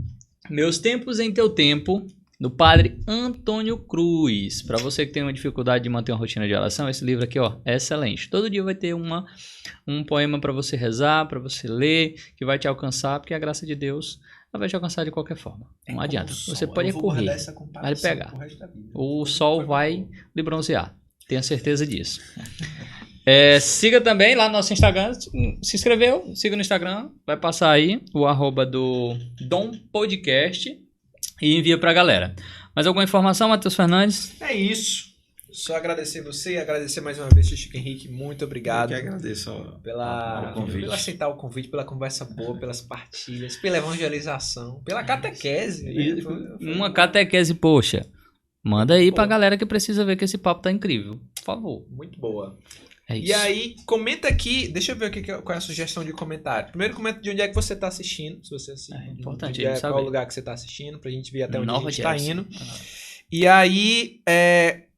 Meus Tempos em Teu Tempo, do Padre Antônio Cruz. Para você que tem uma dificuldade de manter uma rotina de oração, esse livro aqui, ó, é excelente. Todo dia vai ter um poema para você rezar, para você ler, que vai te alcançar, porque a graça de Deus ela vai te alcançar de qualquer forma. Não adianta. Você pode correr, vai pegar. O sol vai lhe bronzear. Tenha certeza disso. Siga também lá no nosso Instagram. Se inscreveu, siga no Instagram. Vai passar aí o @ do Dom Podcast e envia pra galera. Mais alguma informação, Matheus Fernandes? É isso. Só agradecer você, agradecer mais uma vez, Chico Henrique. Muito obrigado. Eu que agradeço pela convite. pelo aceitar o convite, pela conversa boa, pelas partilhas, pela evangelização, pela catequese. Né? Uma catequese, poxa. Manda aí pra galera que precisa ver que esse papo tá incrível. Por favor. Muito boa. É isso. E aí, comenta aqui, deixa eu ver aqui qual é a sugestão de comentário. Primeiro, comenta de onde é que você tá assistindo, se você assiste. É importante qual saber. lugar que você tá assistindo, pra gente ver até onde Nova a gente tá Jersey. indo. E aí,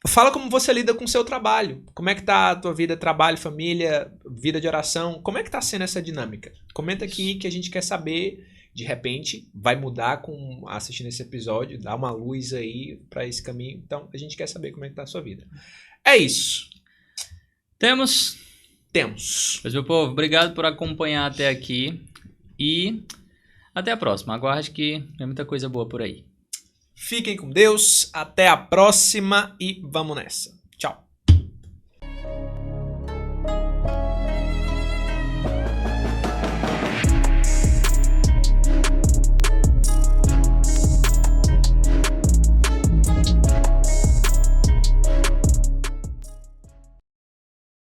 fala como você lida com o seu trabalho. Como é que tá a tua vida, trabalho, família, vida de oração? Como é que tá sendo essa dinâmica? Comenta aqui que a gente quer saber. De repente, vai mudar com assistindo esse episódio, dá uma luz aí pra esse caminho. Então, a gente quer saber como é que tá a sua vida. É isso. Temos. Temos. Meu povo, obrigado por acompanhar até aqui. E até a próxima. Aguarde que tem muita coisa boa por aí. Fiquem com Deus. Até a próxima e vamos nessa.